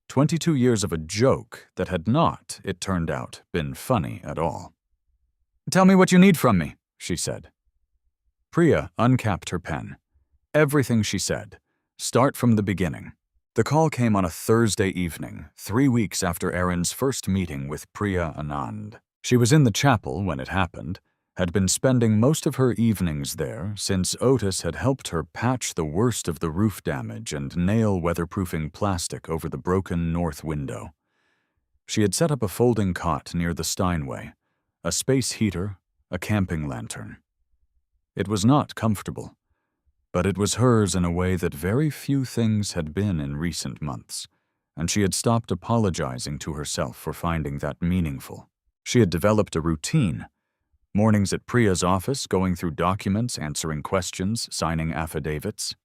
22 years of a joke that had not, it turned out, been funny at all. "Tell me what you need from me," she said. Priya uncapped her pen. Everything she said. Start from the beginning. The call came on a Thursday evening, 3 weeks after Erin's first meeting with Priya Anand. She was in the chapel when it happened, had been spending most of her evenings there since Otis had helped her patch the worst of the roof damage and nail weatherproofing plastic over the broken north window. She had set up a folding cot near the Steinway, a space heater, a camping lantern. It was not comfortable, but it was hers in a way that very few things had been in recent months, and she had stopped apologizing to herself for finding that meaningful. She had developed a routine. Mornings at Priya's office, going through documents, answering questions, signing affidavits.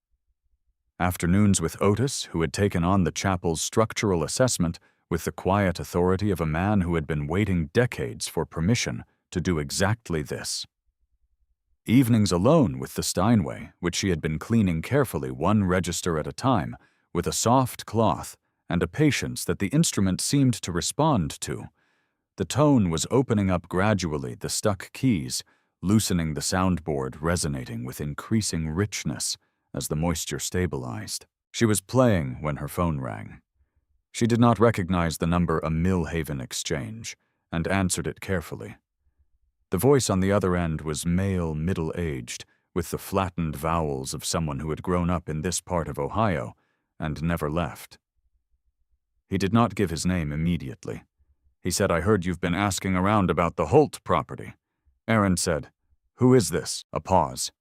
Afternoons with Otis, who had taken on the chapel's structural assessment with the quiet authority of a man who had been waiting decades for permission to do exactly this. Evenings alone with the Steinway, which she had been cleaning carefully one register at a time, with a soft cloth and a patience that the instrument seemed to respond to. The tone was opening up gradually the stuck keys, loosening the soundboard, resonating with increasing richness as the moisture stabilized. She was playing when her phone rang. She did not recognize the number a Millhaven exchange, and answered it carefully. The voice on the other end was male, middle-aged, with the flattened vowels of someone who had grown up in this part of Ohio and never left. He did not give his name immediately. He said, "I heard you've been asking around about the Holt property." Erin said, "Who is this?" A pause.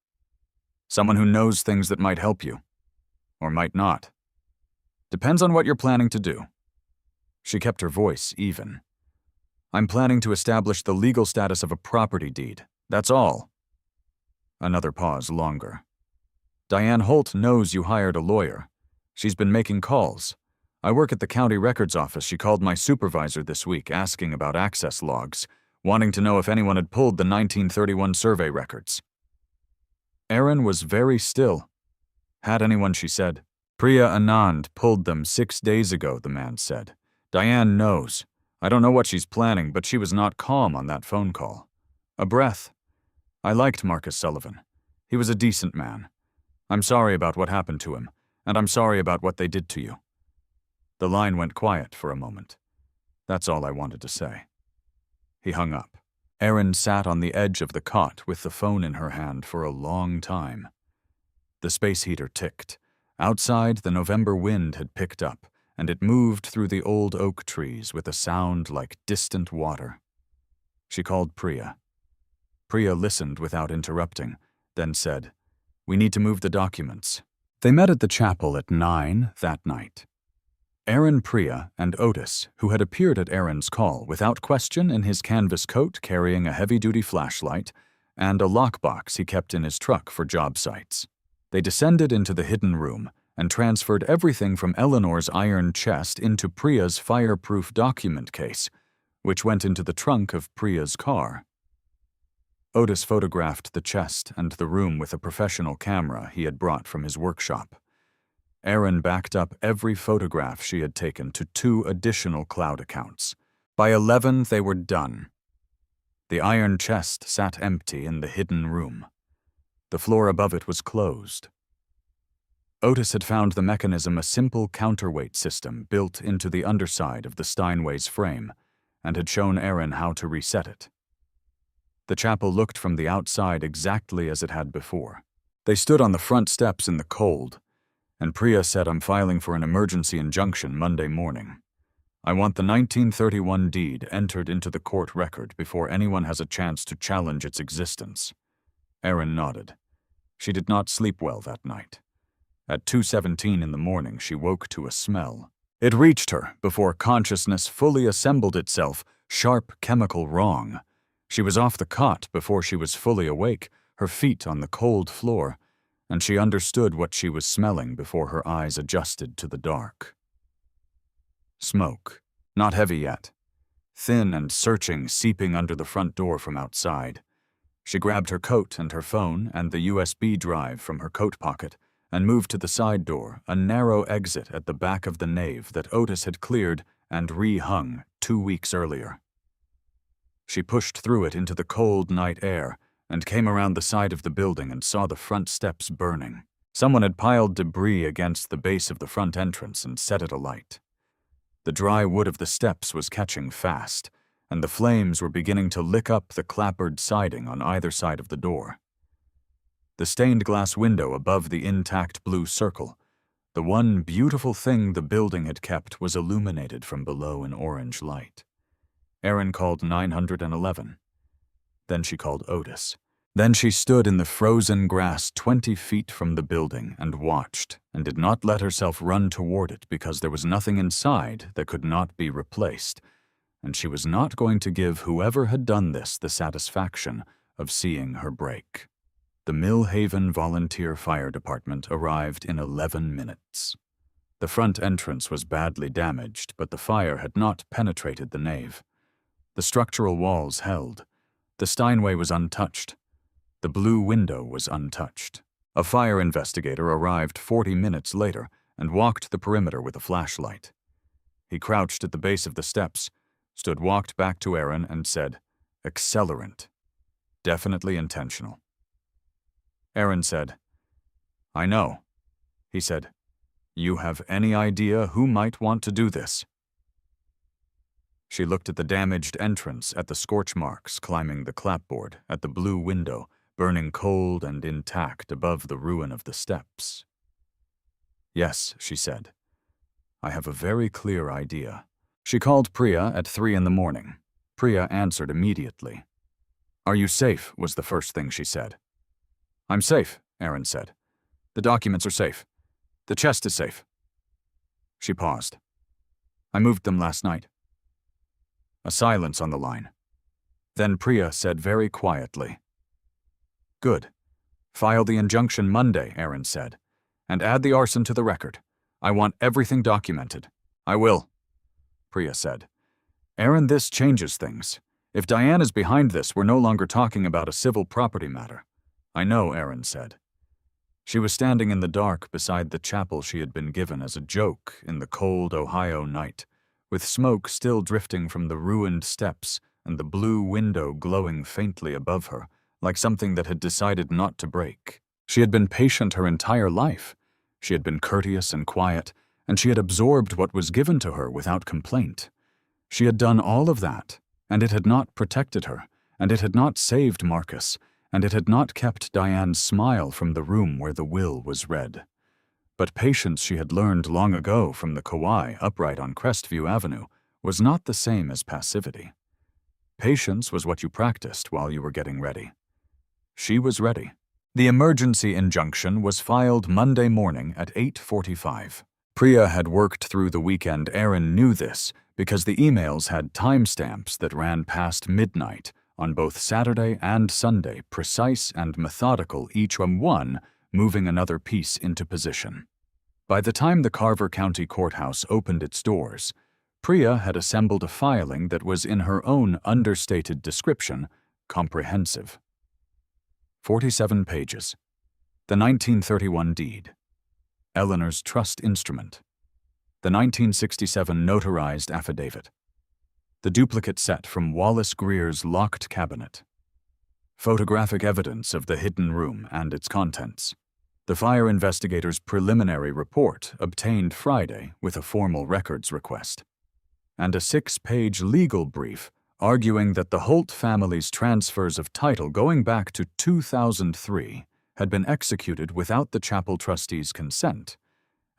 "Someone who knows things that might help you. Or might not." Depends on what you're planning to do. She kept her voice even. I'm planning to establish the legal status of a property deed. That's all. Another pause longer. Diane Holt knows you hired a lawyer. She's been making calls. I work at the county records office. She called my supervisor this week asking about access logs, wanting to know if anyone had pulled the 1931 survey records. Erin was very still. Had anyone, she said. Priya Anand pulled them 6 days ago, the man said. Diane knows. I don't know what she's planning, but she was not calm on that phone call. A breath. I liked Marcus Sullivan. He was a decent man. I'm sorry about what happened to him, and I'm sorry about what they did to you. The line went quiet for a moment. That's all I wanted to say. He hung up. Erin sat on the edge of the cot with the phone in her hand for a long time. The space heater ticked. Outside, the November wind had picked up, and it moved through the old oak trees with a sound like distant water. She called Priya. Priya listened without interrupting, then said, We need to move the documents. They met at the chapel at 9 that night. Erin, Priya, and Otis, who had appeared at Erin's call without question in his canvas coat carrying a heavy-duty flashlight and a lockbox he kept in his truck for job sites. They descended into the hidden room and transferred everything from Eleanor's iron chest into Priya's fireproof document case, which went into the trunk of Priya's car. Otis photographed the chest and the room with a professional camera he had brought from his workshop. Erin backed up every photograph she had taken to 2 additional cloud accounts. By 11, they were done. The iron chest sat empty in the hidden room. The floor above it was closed. Otis had found the mechanism a simple counterweight system built into the underside of the Steinway's frame, and had shown Erin how to reset it. The chapel looked from the outside exactly as it had before. They stood on the front steps in the cold, and Priya said, I'm filing for an emergency injunction Monday morning. I want the 1931 deed entered into the court record before anyone has a chance to challenge its existence. Erin nodded. She did not sleep well that night. At 2:17 in the morning, she woke to a smell. It reached her before consciousness fully assembled itself, sharp chemical wrong. She was off the cot before she was fully awake, her feet on the cold floor, and she understood what she was smelling before her eyes adjusted to the dark. Smoke, not heavy yet, thin and searching, seeping under the front door from outside. She grabbed her coat and her phone and the USB drive from her coat pocket and moved to the side door, a narrow exit at the back of the nave that Otis had cleared and re-hung 2 weeks earlier. She pushed through it into the cold night air and came around the side of the building and saw the front steps burning. Someone had piled debris against the base of the front entrance and set it alight. The dry wood of the steps was catching fast, and the flames were beginning to lick up the clapboard siding on either side of the door. The stained glass window above the intact blue circle, the one beautiful thing the building had kept, was illuminated from below in orange light. Erin called 911. Then she called Otis. Then she stood in the frozen grass 20 feet from the building and watched, and did not let herself run toward it because there was nothing inside that could not be replaced, and she was not going to give whoever had done this the satisfaction of seeing her break. The Millhaven Volunteer Fire Department arrived in 11 minutes. The front entrance was badly damaged, but the fire had not penetrated the nave. The structural walls held. The Steinway was untouched. The blue window was untouched. A fire investigator arrived 40 minutes later and walked the perimeter with a flashlight. He crouched at the base of the steps, walked back to Erin and said, "Accelerant. Definitely intentional." Erin said, "I know." He said, "You have any idea who might want to do this?" She looked at the damaged entrance, at the scorch marks climbing the clapboard, at the blue window, burning cold and intact above the ruin of the steps. "Yes," she said. "I have a very clear idea." She called Priya at 3 in the morning. Priya answered immediately. "Are you safe?" was the first thing she said. "I'm safe," Erin said. "The documents are safe. The chest is safe." She paused. I moved them last night. A silence on the line. Then Priya said very quietly, Good. File the injunction Monday, Erin said, and add the arson to the record. I want everything documented. I will, Priya said. Erin, this changes things. If Diane is behind this, we're no longer talking about a civil property matter. I know, Erin said. She was standing in the dark beside the chapel she had been given as a joke in the cold Ohio night, with smoke still drifting from the ruined steps and the blue window glowing faintly above her, like something that had decided not to break. She had been patient her entire life. She had been courteous and quiet, and she had absorbed what was given to her without complaint. She had done all of that, and it had not protected her, and it had not saved Marcus, and it had not kept Diane's smile from the room where the will was read. But patience she had learned long ago from the Kauai upright on Crestview Avenue was not the same as passivity. Patience was what you practiced while you were getting ready. She was ready. The emergency injunction was filed Monday morning at 8:45. Priya had worked through the weekend. Erin knew this because the emails had timestamps that ran past midnight on both Saturday and Sunday, precise and methodical, each one moving another piece into position. By the time the Carver County Courthouse opened its doors, Priya had assembled a filing that was, in her own understated description, comprehensive. 47 pages. The 1931 deed. Eleanor's trust instrument. The 1967 notarized affidavit. The duplicate set from Wallace Greer's locked cabinet. Photographic evidence of the hidden room and its contents. The fire investigator's preliminary report obtained Friday with a formal records request. And a 6-page legal brief arguing that the Holt family's transfers of title going back to 2003 had been executed without the chapel trustees' consent,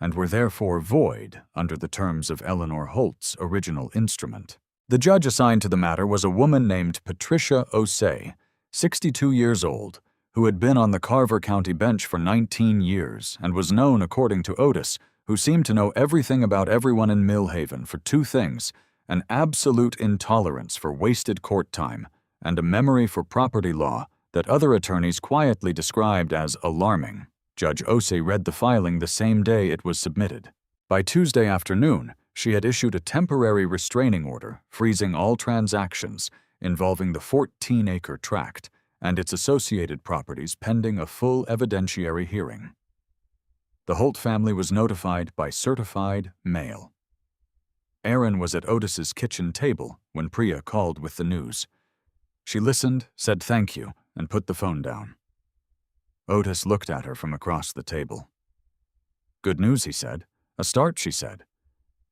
and were therefore void under the terms of Eleanor Holt's original instrument. The judge assigned to the matter was a woman named Patricia Osei, 62 years old, who had been on the Carver County bench for 19 years and was known, according to Otis, who seemed to know everything about everyone in Millhaven, for two things: an absolute intolerance for wasted court time and a memory for property law that other attorneys quietly described as alarming. Judge Osei read the filing the same day it was submitted. By Tuesday afternoon, she had issued a temporary restraining order freezing all transactions involving the 14-acre tract and its associated properties pending a full evidentiary hearing. The Holt family was notified by certified mail. Erin was at Otis's kitchen table when Priya called with the news. She listened, said thank you, and put the phone down. Otis looked at her from across the table. Good news, he said. A start, she said.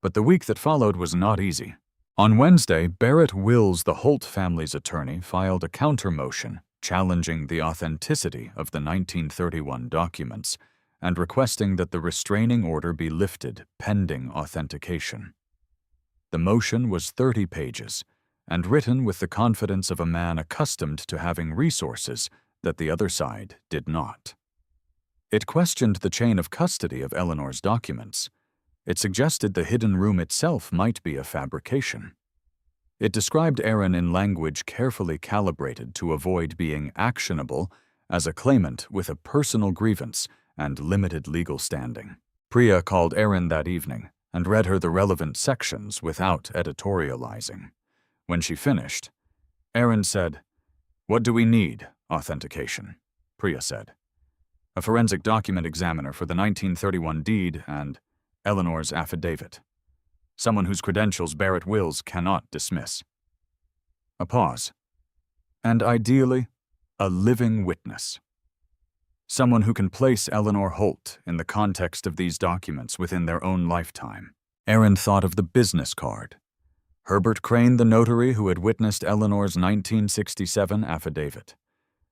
But the week that followed was not easy. On Wednesday, Barrett Wills, the Holt family's attorney, filed a counter-motion challenging the authenticity of the 1931 documents and requesting that the restraining order be lifted pending authentication. The motion was 30 pages and written with the confidence of a man accustomed to having resources that the other side did not. It questioned the chain of custody of Eleanor's documents. It suggested the hidden room itself might be a fabrication. It described Erin in language carefully calibrated to avoid being actionable as a claimant with a personal grievance and limited legal standing. Priya called Erin that evening and read her the relevant sections without editorializing. When she finished, Erin said, "What do we need? Authentication," Priya said. "A forensic document examiner for the 1931 deed and Eleanor's affidavit. Someone whose credentials Barrett Wills cannot dismiss." A pause. "And ideally, a living witness. Someone who can place Eleanor Holt in the context of these documents within their own lifetime." Erin thought of the business card. Herbert Crane, the notary who had witnessed Eleanor's 1967 affidavit.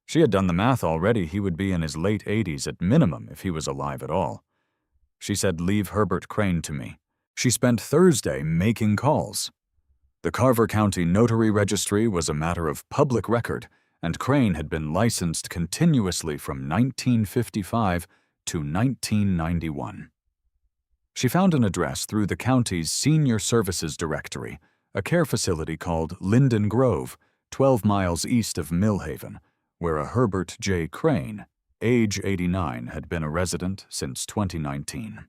She had done the math already. He would be in his late 80s at minimum if he was alive at all. She said, "Leave Herbert Crane to me." She spent Thursday making calls. The Carver County Notary Registry was a matter of public record, and Crane had been licensed continuously from 1955 to 1991. She found an address through the county's Senior Services Directory, a care facility called Linden Grove, 12 miles east of Millhaven, where a Herbert J. Crane, age 89, had been a resident since 2019.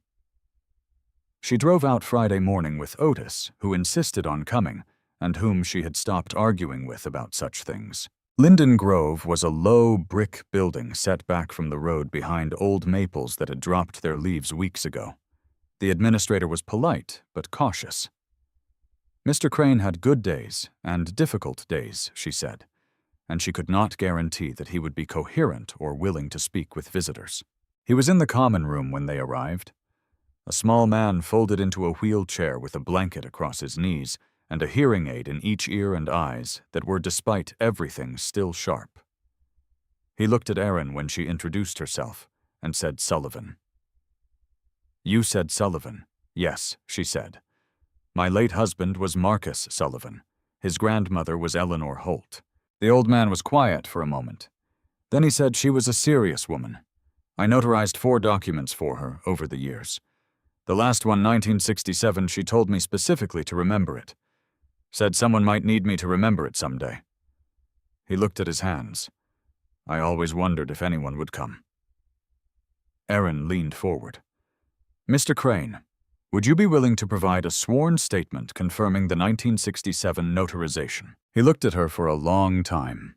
She drove out Friday morning with Otis, who insisted on coming, and whom she had stopped arguing with about such things. Linden Grove was a low brick building set back from the road behind old maples that had dropped their leaves weeks ago. The administrator was polite, but cautious. Mr. Crane had good days and difficult days, she said, and she could not guarantee that he would be coherent or willing to speak with visitors. He was in the common room when they arrived. A small man folded into a wheelchair with a blanket across his knees and a hearing aid in each ear and eyes that were, despite everything, still sharp. He looked at Erin when she introduced herself and said Sullivan. "You said Sullivan." "Yes," she said. "My late husband was Marcus Sullivan. His grandmother was Eleanor Holt." The old man was quiet for a moment. Then he said she was a serious woman. "I notarized 4 documents for her over the years. The last one, 1967, she told me specifically to remember it. Said someone might need me to remember it someday." He looked at his hands. "I always wondered if anyone would come." Erin leaned forward. "Mr. Crane, would you be willing to provide a sworn statement confirming the 1967 notarization?" He looked at her for a long time.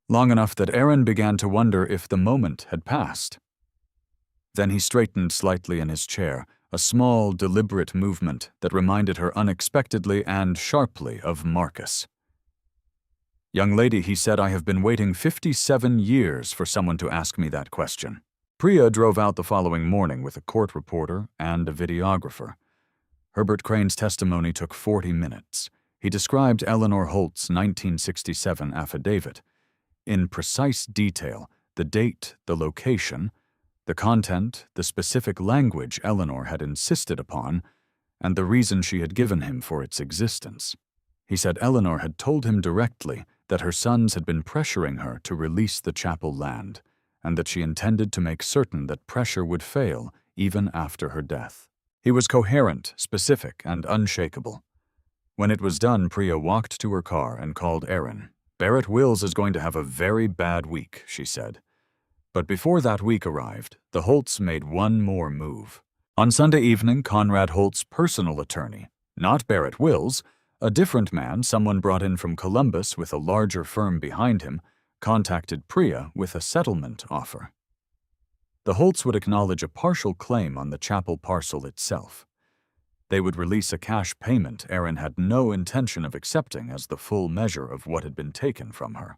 Long enough that Erin began to wonder if the moment had passed. Then he straightened slightly in his chair, a small, deliberate movement that reminded her unexpectedly and sharply of Marcus. "Young lady," he said, "I have been waiting 57 years for someone to ask me that question." Priya drove out the following morning with a court reporter and a videographer. Herbert Crane's testimony took 40 minutes. He described Eleanor Holt's 1967 affidavit in precise detail: the date, the location, the content, the specific language Eleanor had insisted upon, and the reason she had given him for its existence. He said Eleanor had told him directly that her sons had been pressuring her to release the chapel land, and that she intended to make certain that pressure would fail even after her death. He was coherent, specific, and unshakable. When it was done, Priya walked to her car and called Erin. "Barrett Wills is going to have a very bad week," she said. But before that week arrived, the Holts made one more move. On Sunday evening, Conrad Holt's personal attorney, not Barrett Wills, a different man someone brought in from Columbus with a larger firm behind him, contacted Priya with a settlement offer. The Holts would acknowledge a partial claim on the chapel parcel itself. They would release a cash payment Erin had no intention of accepting as the full measure of what had been taken from her.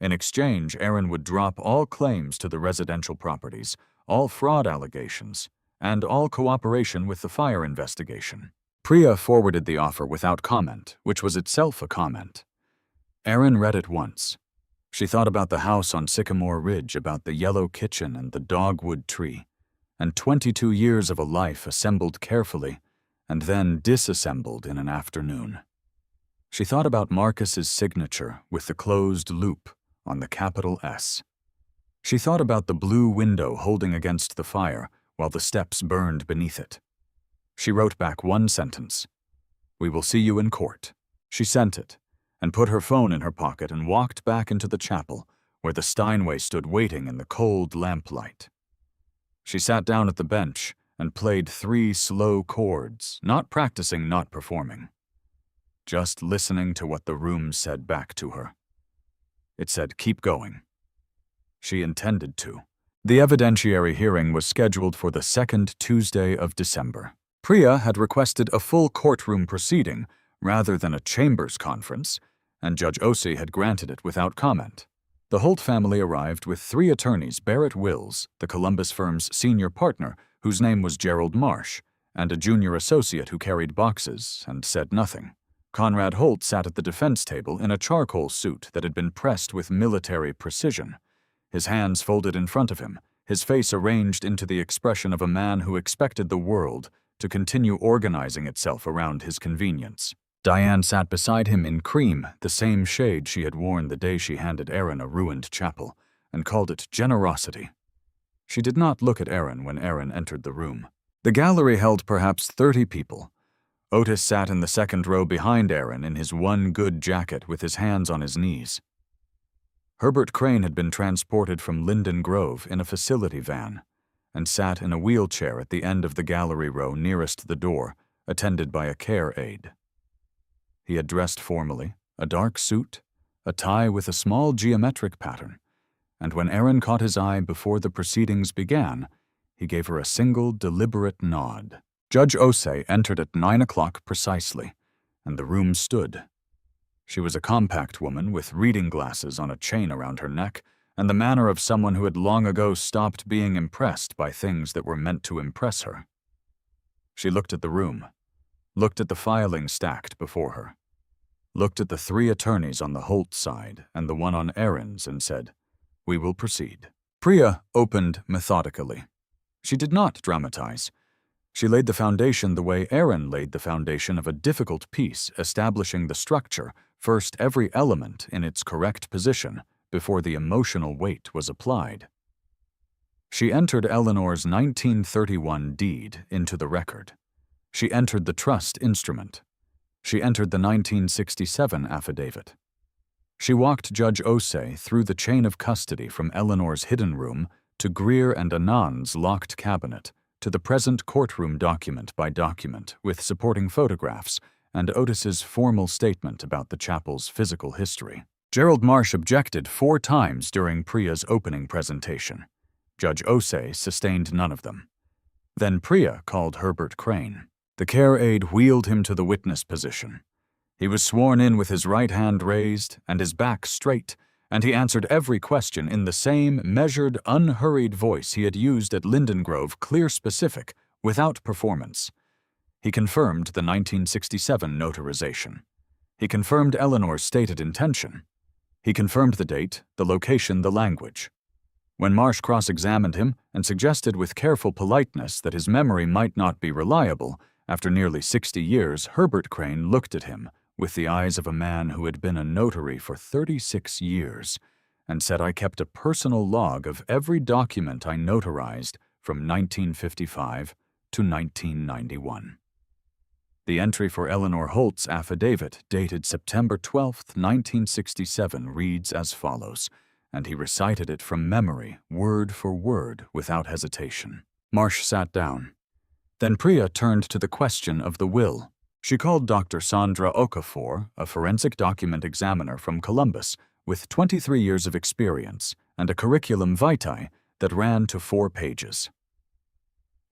In exchange, Erin would drop all claims to the residential properties, all fraud allegations, and all cooperation with the fire investigation. Priya forwarded the offer without comment, which was itself a comment. Erin read it once. She thought about the house on Sycamore Ridge, about the yellow kitchen and the dogwood tree, and 22 years of a life assembled carefully and then disassembled in an afternoon. She thought about Marcus's signature with the closed loop on the capital S. She thought about the blue window holding against the fire while the steps burned beneath it. She wrote back one sentence: "We will see you in court." She sent it, and put her phone in her pocket and walked back into the chapel, where the Steinway stood waiting in the cold lamplight. She sat down at the bench and played 3 slow chords, not practicing, not performing. Just listening to what the room said back to her. It said, "Keep going." She intended to. The evidentiary hearing was scheduled for the 2nd Tuesday of December. Priya had requested a full courtroom proceeding rather than a chambers conference, and Judge Osei had granted it without comment. The Holt family arrived with 3 attorneys: Barrett Wills, the Columbus firm's senior partner, whose name was Gerald Marsh, and a junior associate who carried boxes and said nothing. Conrad Holt sat at the defense table in a charcoal suit that had been pressed with military precision, his hands folded in front of him, his face arranged into the expression of a man who expected the world to continue organizing itself around his convenience. Diane sat beside him in cream, the same shade she had worn the day she handed Erin a ruined chapel, and called it generosity. She did not look at Erin when Erin entered the room. The gallery held perhaps 30 people. Otis sat in the second row behind Erin in his one good jacket with his hands on his knees. Herbert Crane had been transported from Linden Grove in a facility van and sat in a wheelchair at the end of the gallery row nearest the door, attended by a care aide. He had dressed formally, a dark suit, a tie with a small geometric pattern, and when Erin caught his eye before the proceedings began, he gave her a single, deliberate nod. Judge Osei entered at 9 o'clock precisely, and the room stood. She was a compact woman with reading glasses on a chain around her neck, and the manner of someone who had long ago stopped being impressed by things that were meant to impress her. She looked at the room, looked at the filing stacked before her, looked at the 3 attorneys on the Holt side and the one on Erin's and said, "We will proceed." Priya opened methodically. She did not dramatize. She laid the foundation the way Erin laid the foundation of a difficult piece, establishing the structure, first every element in its correct position, before the emotional weight was applied. She entered Eleanor's 1931 deed into the record. She entered the trust instrument. She entered the 1967 affidavit. She walked Judge Osei through the chain of custody from Eleanor's hidden room to Greer and Anand's locked cabinet, to the present courtroom document by document with supporting photographs and Otis's formal statement about the chapel's physical history. Gerald Marsh objected 4 times during Priya's opening presentation. Judge Osei sustained none of them. Then Priya called Herbert Crane. The care aide wheeled him to the witness position. He was sworn in with his right hand raised and his back straight, and he answered every question in the same measured, unhurried voice he had used at Linden Grove, clear, specific, without performance. He confirmed the 1967 notarization. He confirmed Eleanor's stated intention. He confirmed the date, the location, the language. When Marsh cross-examined him and suggested with careful politeness that his memory might not be reliable, after nearly 60 years, Herbert Crane looked at him with the eyes of a man who had been a notary for 36 years, and said, "I kept a personal log of every document I notarized from 1955 to 1991. The entry for Eleanor Holt's affidavit, dated September 12, 1967, reads as follows, and he recited it from memory, word for word, without hesitation. Marsh sat down. Then Priya turned to the question of the will. She called Dr. Sandra Okafor, a forensic document examiner from Columbus, with 23 years of experience and a curriculum vitae that ran to 4 pages.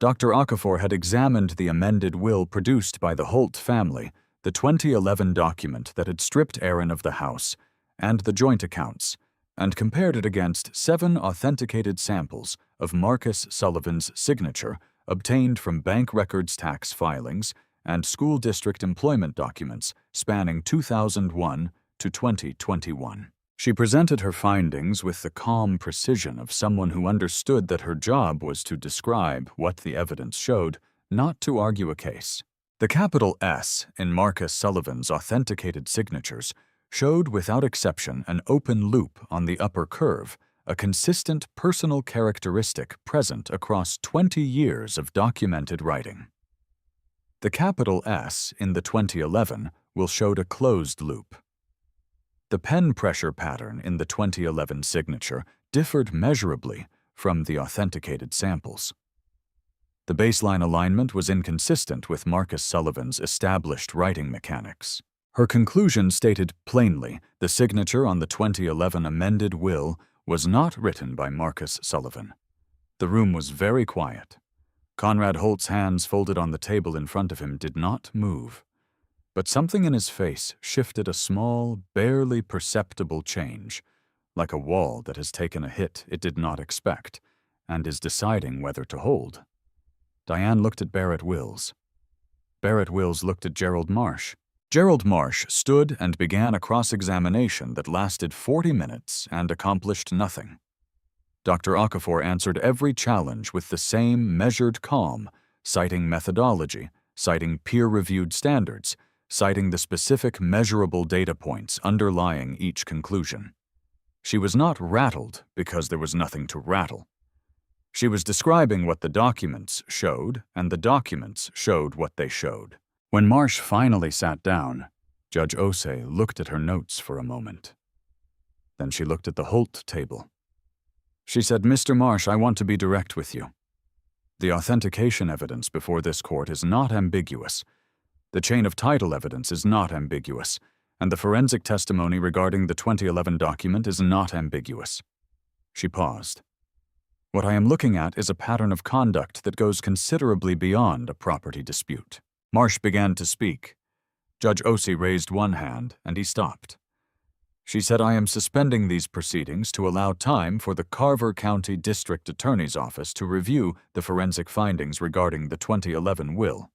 Dr. Okafor had examined the amended will produced by the Holt family, the 2011 document that had stripped Erin of the house, and the joint accounts, and compared it against 7 authenticated samples of Marcus Sullivan's signature obtained from bank records tax filings and school district employment documents spanning 2001 to 2021. She presented her findings with the calm precision of someone who understood that her job was to describe what the evidence showed, not to argue a case. The capital S in Marcus Sullivan's authenticated signatures showed without exception an open loop on the upper curve, a consistent personal characteristic present across 20 years of documented writing. The capital S in the 2011 will showed a closed loop. The pen pressure pattern in the 2011 signature differed measurably from the authenticated samples. The baseline alignment was inconsistent with Marcus Sullivan's established writing mechanics. Her conclusion stated plainly the signature on the 2011 amended will was not written by Marcus Sullivan. The room was very quiet. Conrad Holt's hands folded on the table in front of him did not move. But something in his face shifted a small, barely perceptible change, like a wall that has taken a hit it did not expect, and is deciding whether to hold. Diane looked at Barrett Wills. Barrett Wills looked at Gerald Marsh. Gerald Marsh stood and began a cross-examination that lasted 40 minutes and accomplished nothing. Dr. Okafor answered every challenge with the same measured calm, citing methodology, citing peer-reviewed standards, citing the specific measurable data points underlying each conclusion. She was not rattled because there was nothing to rattle. She was describing what the documents showed, and the documents showed what they showed. When Marsh finally sat down, Judge Osei looked at her notes for a moment. Then she looked at the Holt table. She said, "Mr. Marsh, I want to be direct with you. The authentication evidence before this court is not ambiguous. The chain of title evidence is not ambiguous, and the forensic testimony regarding the 2011 document is not ambiguous." She paused. "What I am looking at is a pattern of conduct that goes considerably beyond a property dispute." Marsh began to speak. Judge Osei raised one hand, and he stopped. She said, "I am suspending these proceedings to allow time for the Carver County District Attorney's Office to review the forensic findings regarding the 2011 will.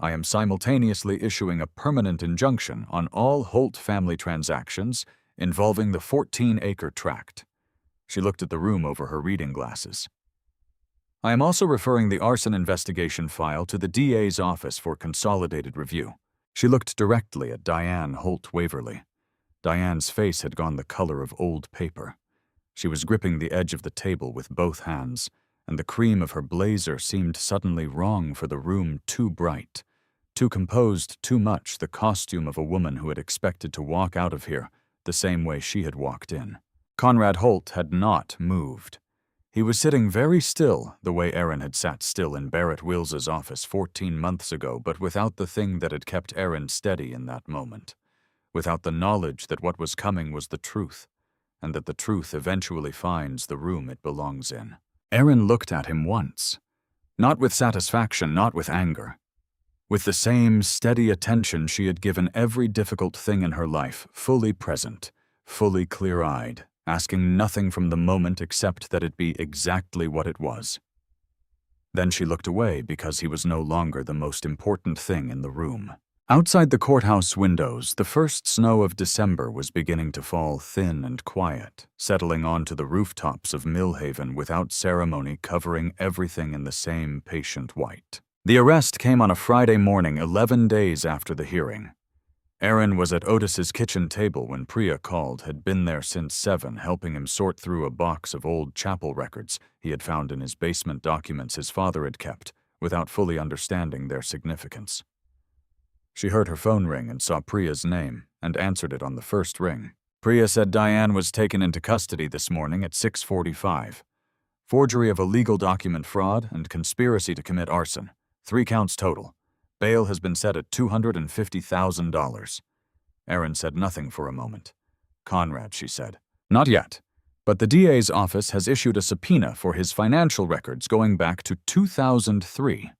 I am simultaneously issuing a permanent injunction on all Holt family transactions involving the 14-acre tract." She looked at the room over her reading glasses. "I am also referring the arson investigation file to the DA's office for consolidated review." She looked directly at Diane Holt Waverly. Diane's face had gone the color of old paper. She was gripping the edge of the table with both hands, and the cream of her blazer seemed suddenly wrong for the room, too bright, too composed, too much the costume of a woman who had expected to walk out of here the same way she had walked in. Conrad Holt had not moved. He was sitting very still, the way Erin had sat still in Barrett Wills's office 14 months ago, but without the thing that had kept Erin steady in that moment, without the knowledge that what was coming was the truth, and that the truth eventually finds the room it belongs in. Erin looked at him once, not with satisfaction, not with anger, with the same steady attention she had given every difficult thing in her life, fully present, fully clear-eyed, asking nothing from the moment except that it be exactly what it was. Then she looked away because he was no longer the most important thing in the room. Outside the courthouse windows, the first snow of December was beginning to fall thin and quiet, settling onto the rooftops of Millhaven without ceremony, covering everything in the same patient white. The arrest came on a Friday morning 11 days after the hearing. Erin was at Otis's kitchen table when Priya called, had been there since 7, helping him sort through a box of old chapel records he had found in his basement documents his father had kept, without fully understanding their significance. She heard her phone ring and saw Priya's name, and answered it on the first ring. Priya said Diane was taken into custody this morning at 6:45. Forgery of a legal document fraud and conspiracy to commit arson. 3 counts total. Bail has been set at $250,000. Erin said nothing for a moment. "Conrad," she said. "Not yet, but the DA's office has issued a subpoena for his financial records going back to 2003.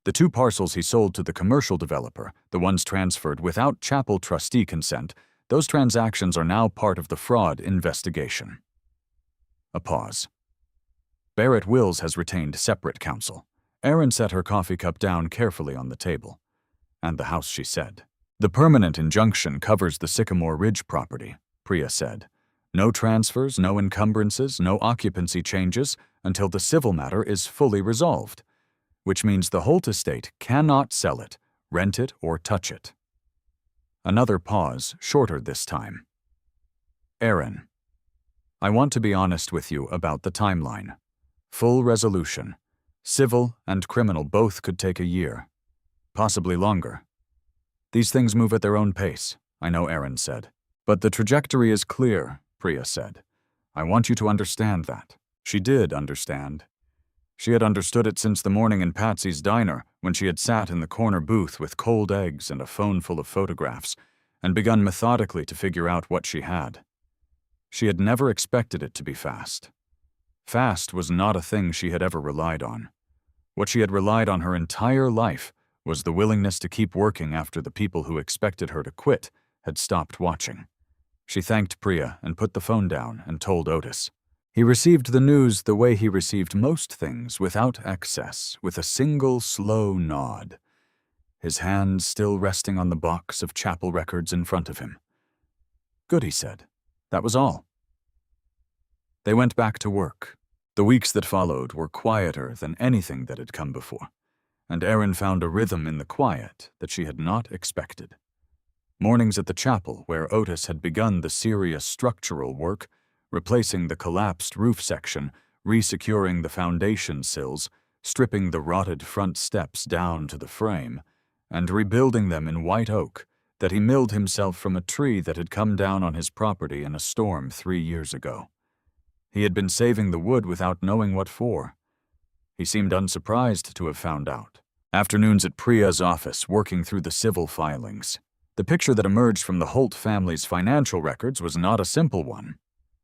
The 2 parcels he sold to the commercial developer, the ones transferred without chapel trustee consent, those transactions are now part of the fraud investigation." A pause. Barrett Wills has retained separate counsel. Erin set her coffee cup down carefully on the table. "And the house," she said. "The permanent injunction covers the Sycamore Ridge property," Priya said. "No transfers, no encumbrances, no occupancy changes until the civil matter is fully resolved, which means the Holt estate cannot sell it, rent it, or touch it." Another pause, shorter this time. "Erin, I want to be honest with you about the timeline. Full resolution. Civil and criminal both could take a year, possibly longer. These things move at their own pace, I know," Erin said. "But the trajectory is clear," Priya said. "I want you to understand that." She did understand. She had understood it since the morning in Patsy's diner, when she had sat in the corner booth with cold eggs and a phone full of photographs, and begun methodically to figure out what she had. She had never expected it to be fast. Fast was not a thing she had ever relied on. What she had relied on her entire life was the willingness to keep working after the people who expected her to quit had stopped watching. She thanked Priya and put the phone down and told Otis. He received the news the way he received most things, without excess, with a single slow nod, his hand still resting on the box of chapel records in front of him. "Good," he said. That was all. They went back to work. The weeks that followed were quieter than anything that had come before, and Erin found a rhythm in the quiet that she had not expected. Mornings at the chapel, where Otis had begun the serious structural work, replacing the collapsed roof section, resecuring the foundation sills, stripping the rotted front steps down to the frame, and rebuilding them in white oak that he milled himself from a tree that had come down on his property in a storm 3 years ago. He had been saving the wood without knowing what for. He seemed unsurprised to have found out. Afternoons at Priya's office, working through the civil filings. The picture that emerged from the Holt family's financial records was not a simple one.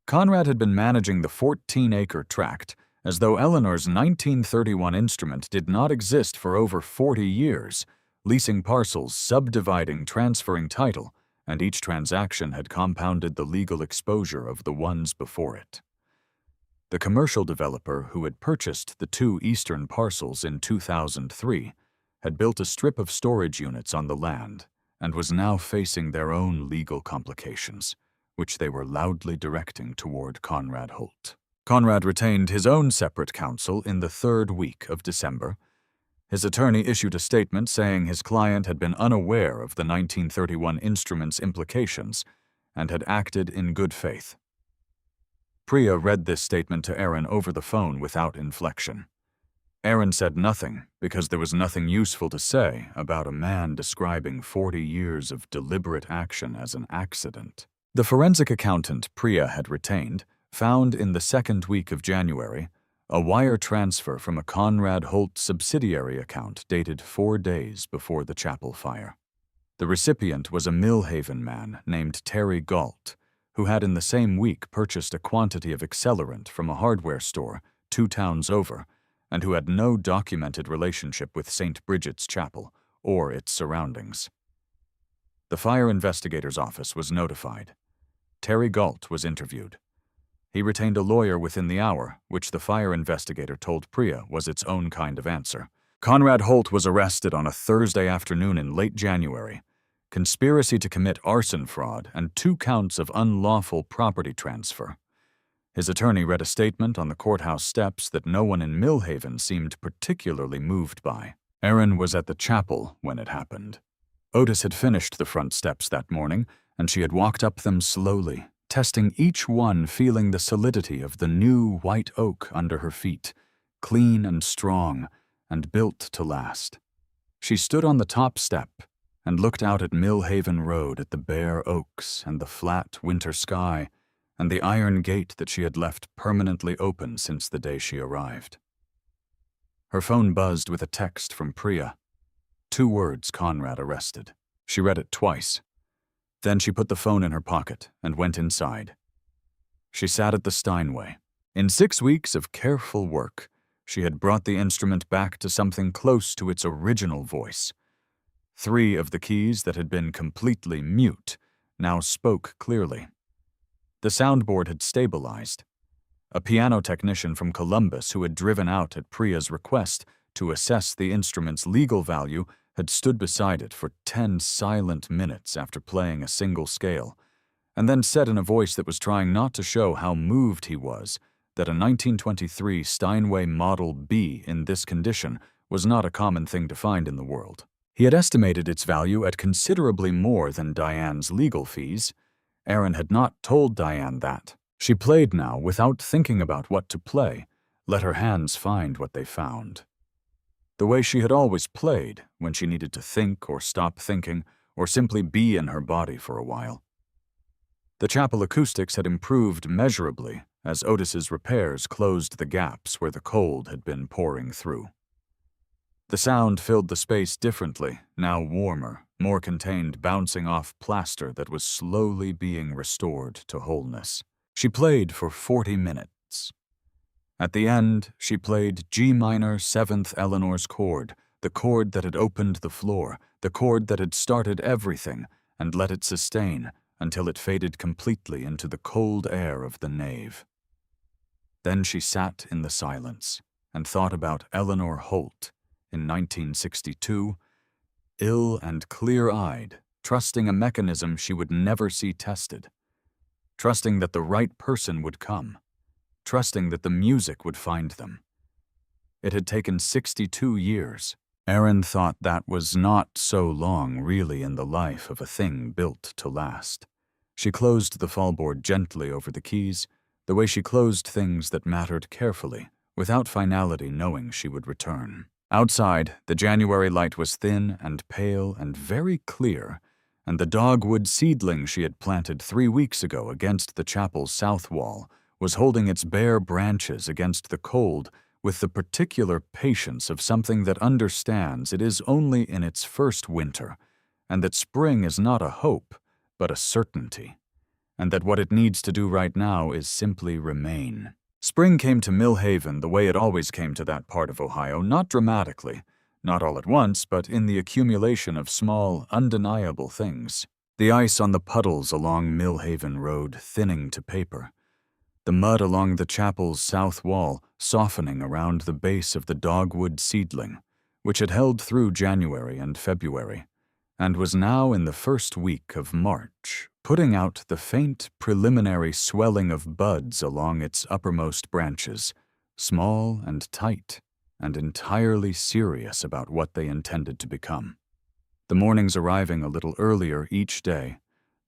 Conrad had been managing the 14-acre tract as though Eleanor's 1931 instrument did not exist for over 40 years, leasing parcels, subdividing, transferring title, and each transaction had compounded the legal exposure of the ones before it. The commercial developer who had purchased the 2 eastern parcels in 2003 had built a strip of storage units on the land and was now facing their own legal complications, which they were loudly directing toward Conrad Holt. Conrad retained his own separate counsel in the 3rd week of December. His attorney issued a statement saying his client had been unaware of the 1931 instrument's implications and had acted in good faith. Priya read this statement to Erin over the phone without inflection. Erin said nothing because there was nothing useful to say about a man describing 40 years of deliberate action as an accident. The forensic accountant Priya had retained found in the 2nd week of January a wire transfer from a Conrad Holt subsidiary account dated 4 days before the chapel fire. The recipient was a Millhaven man named Terry Galt, who had in the same week purchased a quantity of accelerant from a hardware store 2 towns over, and who had no documented relationship with St. Bridget's Chapel or its surroundings. The fire investigator's office was notified. Terry Galt was interviewed. He retained a lawyer within the hour, which the fire investigator told Priya was its own kind of answer. Conrad Holt was arrested on a Thursday afternoon in late January. Conspiracy to commit arson fraud and 2 counts of unlawful property transfer. His attorney read a statement on the courthouse steps that no one in Millhaven seemed particularly moved by. Erin was at the chapel when it happened. Otis had finished the front steps that morning, and she had walked up them slowly, testing each one, feeling the solidity of the new white oak under her feet, clean and strong, and built to last. She stood on the top step and looked out at Millhaven Road at the bare oaks and the flat winter sky and the iron gate that she had left permanently open since the day she arrived. Her phone buzzed with a text from Priya. 2 words Conrad arrested. She read it twice. Then she put the phone in her pocket and went inside. She sat at the Steinway. In 6 weeks of careful work, she had brought the instrument back to something close to its original voice. 3 of the keys that had been completely mute now spoke clearly. The soundboard had stabilized. A piano technician from Columbus who had driven out at Priya's request to assess the instrument's legal value had stood beside it for 10 silent minutes after playing a single scale, and then said in a voice that was trying not to show how moved he was that a 1923 Steinway Model B in this condition was not a common thing to find in the world. He had estimated its value at considerably more than Diane's legal fees. Erin had not told Diane that. She played now without thinking about what to play, let her hands find what they found. The way she had always played, when she needed to think or stop thinking, or simply be in her body for a while. The chapel acoustics had improved measurably as Otis's repairs closed the gaps where the cold had been pouring through. The sound filled the space differently, now warmer, more contained, bouncing off plaster that was slowly being restored to wholeness. She played for 40 minutes. At the end, she played G minor 7th Eleanor's chord, the chord that had opened the floor, the chord that had started everything, and let it sustain until it faded completely into the cold air of the nave. Then she sat in the silence and thought about Eleanor Holt in 1962, ill and clear-eyed, trusting a mechanism she would never see tested, trusting that the right person would come, trusting that the music would find them. It had taken 62 years. Erin thought that was not so long really in the life of a thing built to last. She closed the fallboard gently over the keys, the way she closed things that mattered carefully, without finality knowing she would return. Outside, the January light was thin and pale and very clear, and the dogwood seedling she had planted 3 weeks ago against the chapel's south wall was holding its bare branches against the cold with the particular patience of something that understands it is only in its first winter, and that spring is not a hope, but a certainty, and that what it needs to do right now is simply remain. Spring came to Millhaven the way it always came to that part of Ohio, not dramatically, not all at once, but in the accumulation of small, undeniable things. The ice on the puddles along Millhaven Road thinning to paper. The mud along the chapel's south wall softening around the base of the dogwood seedling, which had held through January and February, and was now in the first week of March, putting out the faint preliminary swelling of buds along its uppermost branches, small and tight, and entirely serious about what they intended to become. The mornings arriving a little earlier each day,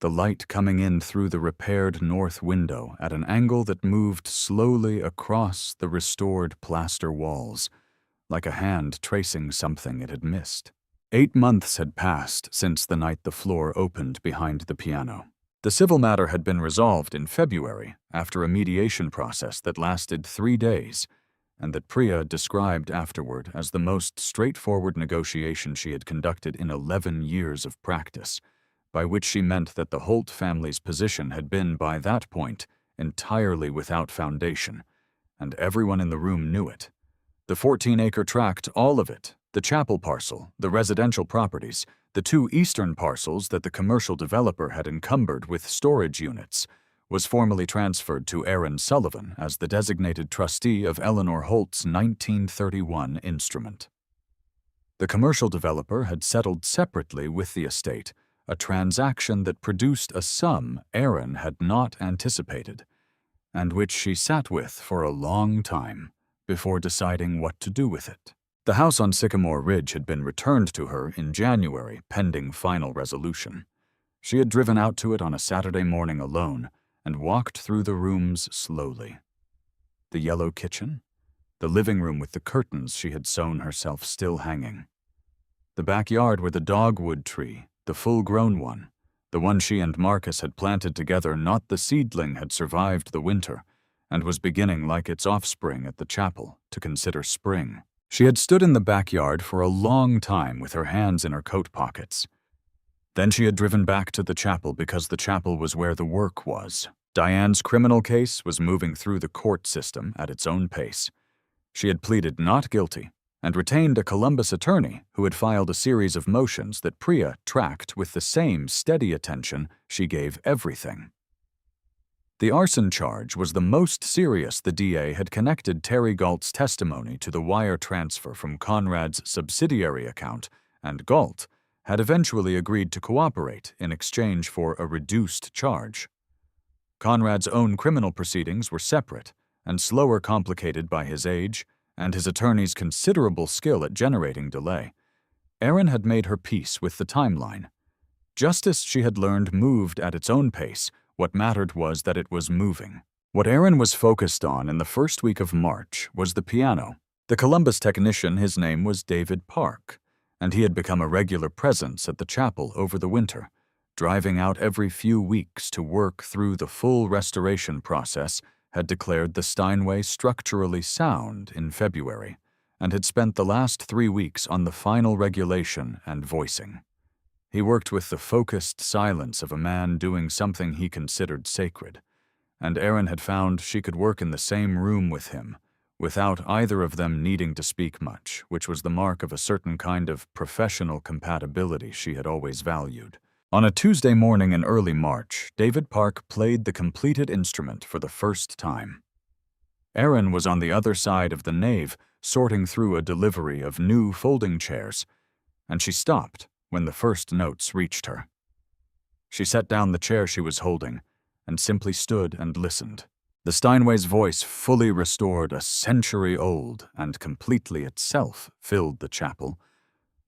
the light coming in through the repaired north window at an angle that moved slowly across the restored plaster walls, like a hand tracing something it had missed. 8 months had passed since the night the floor opened behind the piano. The civil matter had been resolved in February after a mediation process that lasted 3 days, and that Priya described afterward as the most straightforward negotiation she had conducted in 11 years of practice, by which she meant that the Holt family's position had been, by that point, entirely without foundation, and everyone in the room knew it. The 14-acre tract, all of it, the chapel parcel, the residential properties, the 2 eastern parcels that the commercial developer had encumbered with storage units, was formally transferred to Erin Sullivan as the designated trustee of Eleanor Holt's 1931 instrument. The commercial developer had settled separately with the estate, a transaction that produced a sum Erin had not anticipated, and which she sat with for a long time before deciding what to do with it. The house on Sycamore Ridge had been returned to her in January, pending final resolution. She had driven out to it on a Saturday morning alone and walked through the rooms slowly. The yellow kitchen, the living room with the curtains she had sewn herself still hanging, the backyard where the dogwood tree, the full-grown one, the one she and Marcus had planted together, not the seedling, had survived the winter and was beginning, like its offspring at the chapel, to consider spring. She had stood in the backyard for a long time with her hands in her coat pockets. Then she had driven back to the chapel because the chapel was where the work was. Diane's criminal case was moving through the court system at its own pace. She had pleaded not guilty and retained a Columbus attorney who had filed a series of motions that Priya tracked with the same steady attention she gave everything. The arson charge was the most serious the DA had connected Terry Galt's testimony to the wire transfer from Conrad's subsidiary account, and Galt had eventually agreed to cooperate in exchange for a reduced charge. Conrad's own criminal proceedings were separate and slower, complicated by his age and his attorney's considerable skill at generating delay. Erin had made her peace with the timeline. Justice, she had learned, moved at its own pace. What mattered was that it was moving. What Erin was focused on in the first week of March was the piano. The Columbus technician, his name was David Park, and he had become a regular presence at the chapel over the winter, driving out every few weeks to work through the full restoration process, had declared the Steinway structurally sound in February, and had spent the last 3 weeks on the final regulation and voicing. He worked with the focused silence of a man doing something he considered sacred, and Erin had found she could work in the same room with him, without either of them needing to speak much, which was the mark of a certain kind of professional compatibility she had always valued. On a Tuesday morning in early March, David Park played the completed instrument for the first time. Erin was on the other side of the nave, sorting through a delivery of new folding chairs, and she stopped when the first notes reached her. She set down the chair she was holding and simply stood and listened. The Steinway's voice, fully restored, a century old and completely itself, filled the chapel,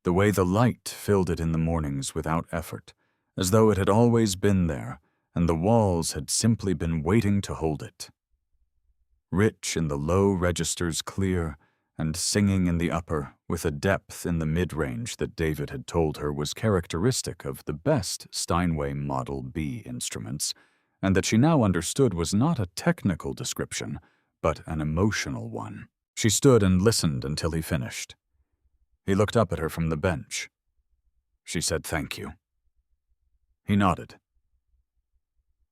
the way the light filled it in the mornings without effort, as though it had always been there and the walls had simply been waiting to hold it. rich in the low registers clear, and singing in the upper with a depth in the mid-range that David had told her was characteristic of the best Steinway Model B instruments, and that she now understood was not a technical description, but an emotional one. She stood and listened until he finished. He looked up at her from the bench. She said thank you. He nodded.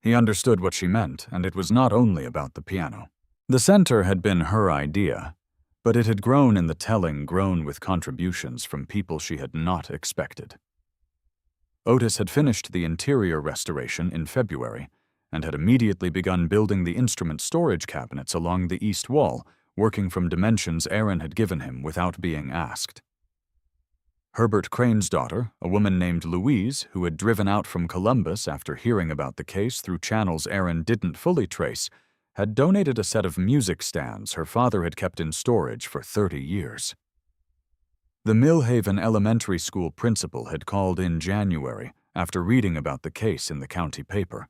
He understood what she meant, and it was not only about the piano. The center had been her idea, but it had grown in the telling, grown with contributions from people she had not expected. Otis had finished the interior restoration in February and had immediately begun building the instrument storage cabinets along the east wall, working from dimensions Erin had given him without being asked. Herbert Crane's daughter, a woman named Louise, who had driven out from Columbus after hearing about the case through channels Erin didn't fully trace, had donated a set of music stands her father had kept in storage for 30 years. The Millhaven Elementary School principal had called in January after reading about the case in the county paper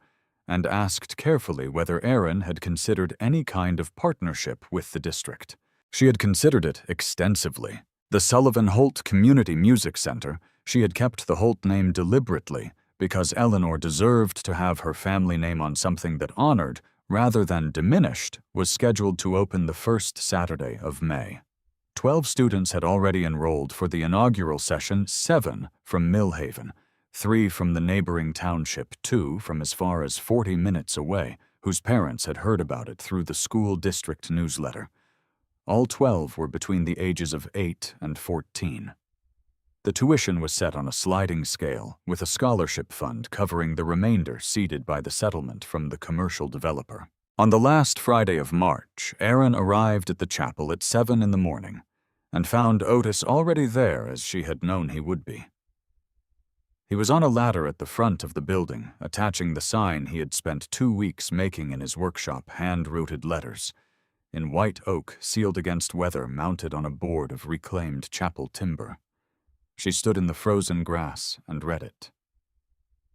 and asked carefully whether Erin had considered any kind of partnership with the district. She had considered it extensively. The Sullivan Holt Community Music Center, she had kept the Holt name deliberately because Eleanor deserved to have her family name on something that honored, rather than diminished, was scheduled to open the first Saturday of May. 12 students had already enrolled for the inaugural session, 7 from Millhaven, 3 from the neighboring township, 2 from as far as 40 minutes away, whose parents had heard about it through the school district newsletter. All 12 were between the ages of 8 and 14. The tuition was set on a sliding scale, with a scholarship fund covering the remainder seeded by the settlement from the commercial developer. On the last Friday of March, Erin arrived at the chapel at 7 in the morning and found Otis already there as she had known he would be. He was on a ladder at the front of the building, attaching the sign he had spent 2 weeks making in his workshop, hand-rooted letters, in white oak sealed against weather, mounted on a board of reclaimed chapel timber. She stood in the frozen grass and read it.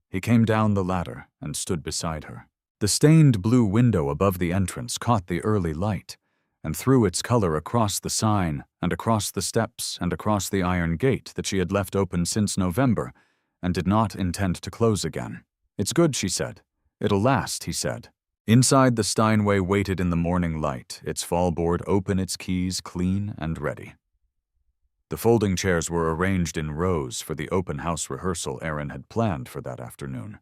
He came down the ladder and stood beside her. The stained blue window above the entrance caught the early light and threw its color across the sign and across the steps and across the iron gate that she had left open since November and did not intend to close again. "It's good," she said. "It'll last," he said. Inside, the Steinway waited in the morning light, its fallboard open, its keys clean and ready. The folding chairs were arranged in rows for the open house rehearsal Erin had planned for that afternoon.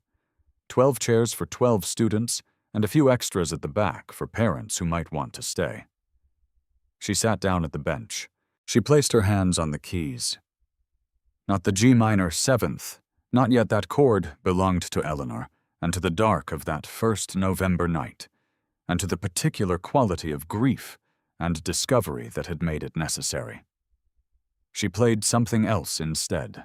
12 chairs for 12 students and a few extras at the back for parents who might want to stay. She sat down at the bench. She placed her hands on the keys. Not the G minor 7th, not yet that chord, belonged to Eleanor, and to the dark of that first November night, and to the particular quality of grief and discovery that had made it necessary. She played something else instead.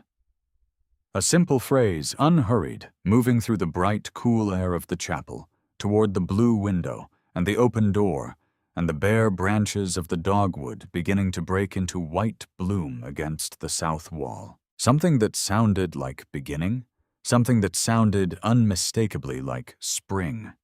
A simple phrase, unhurried, moving through the bright, cool air of the chapel, toward the blue window and the open door, and the bare branches of the dogwood beginning to break into white bloom against the south wall. Something that sounded like beginning, something that sounded unmistakably like spring.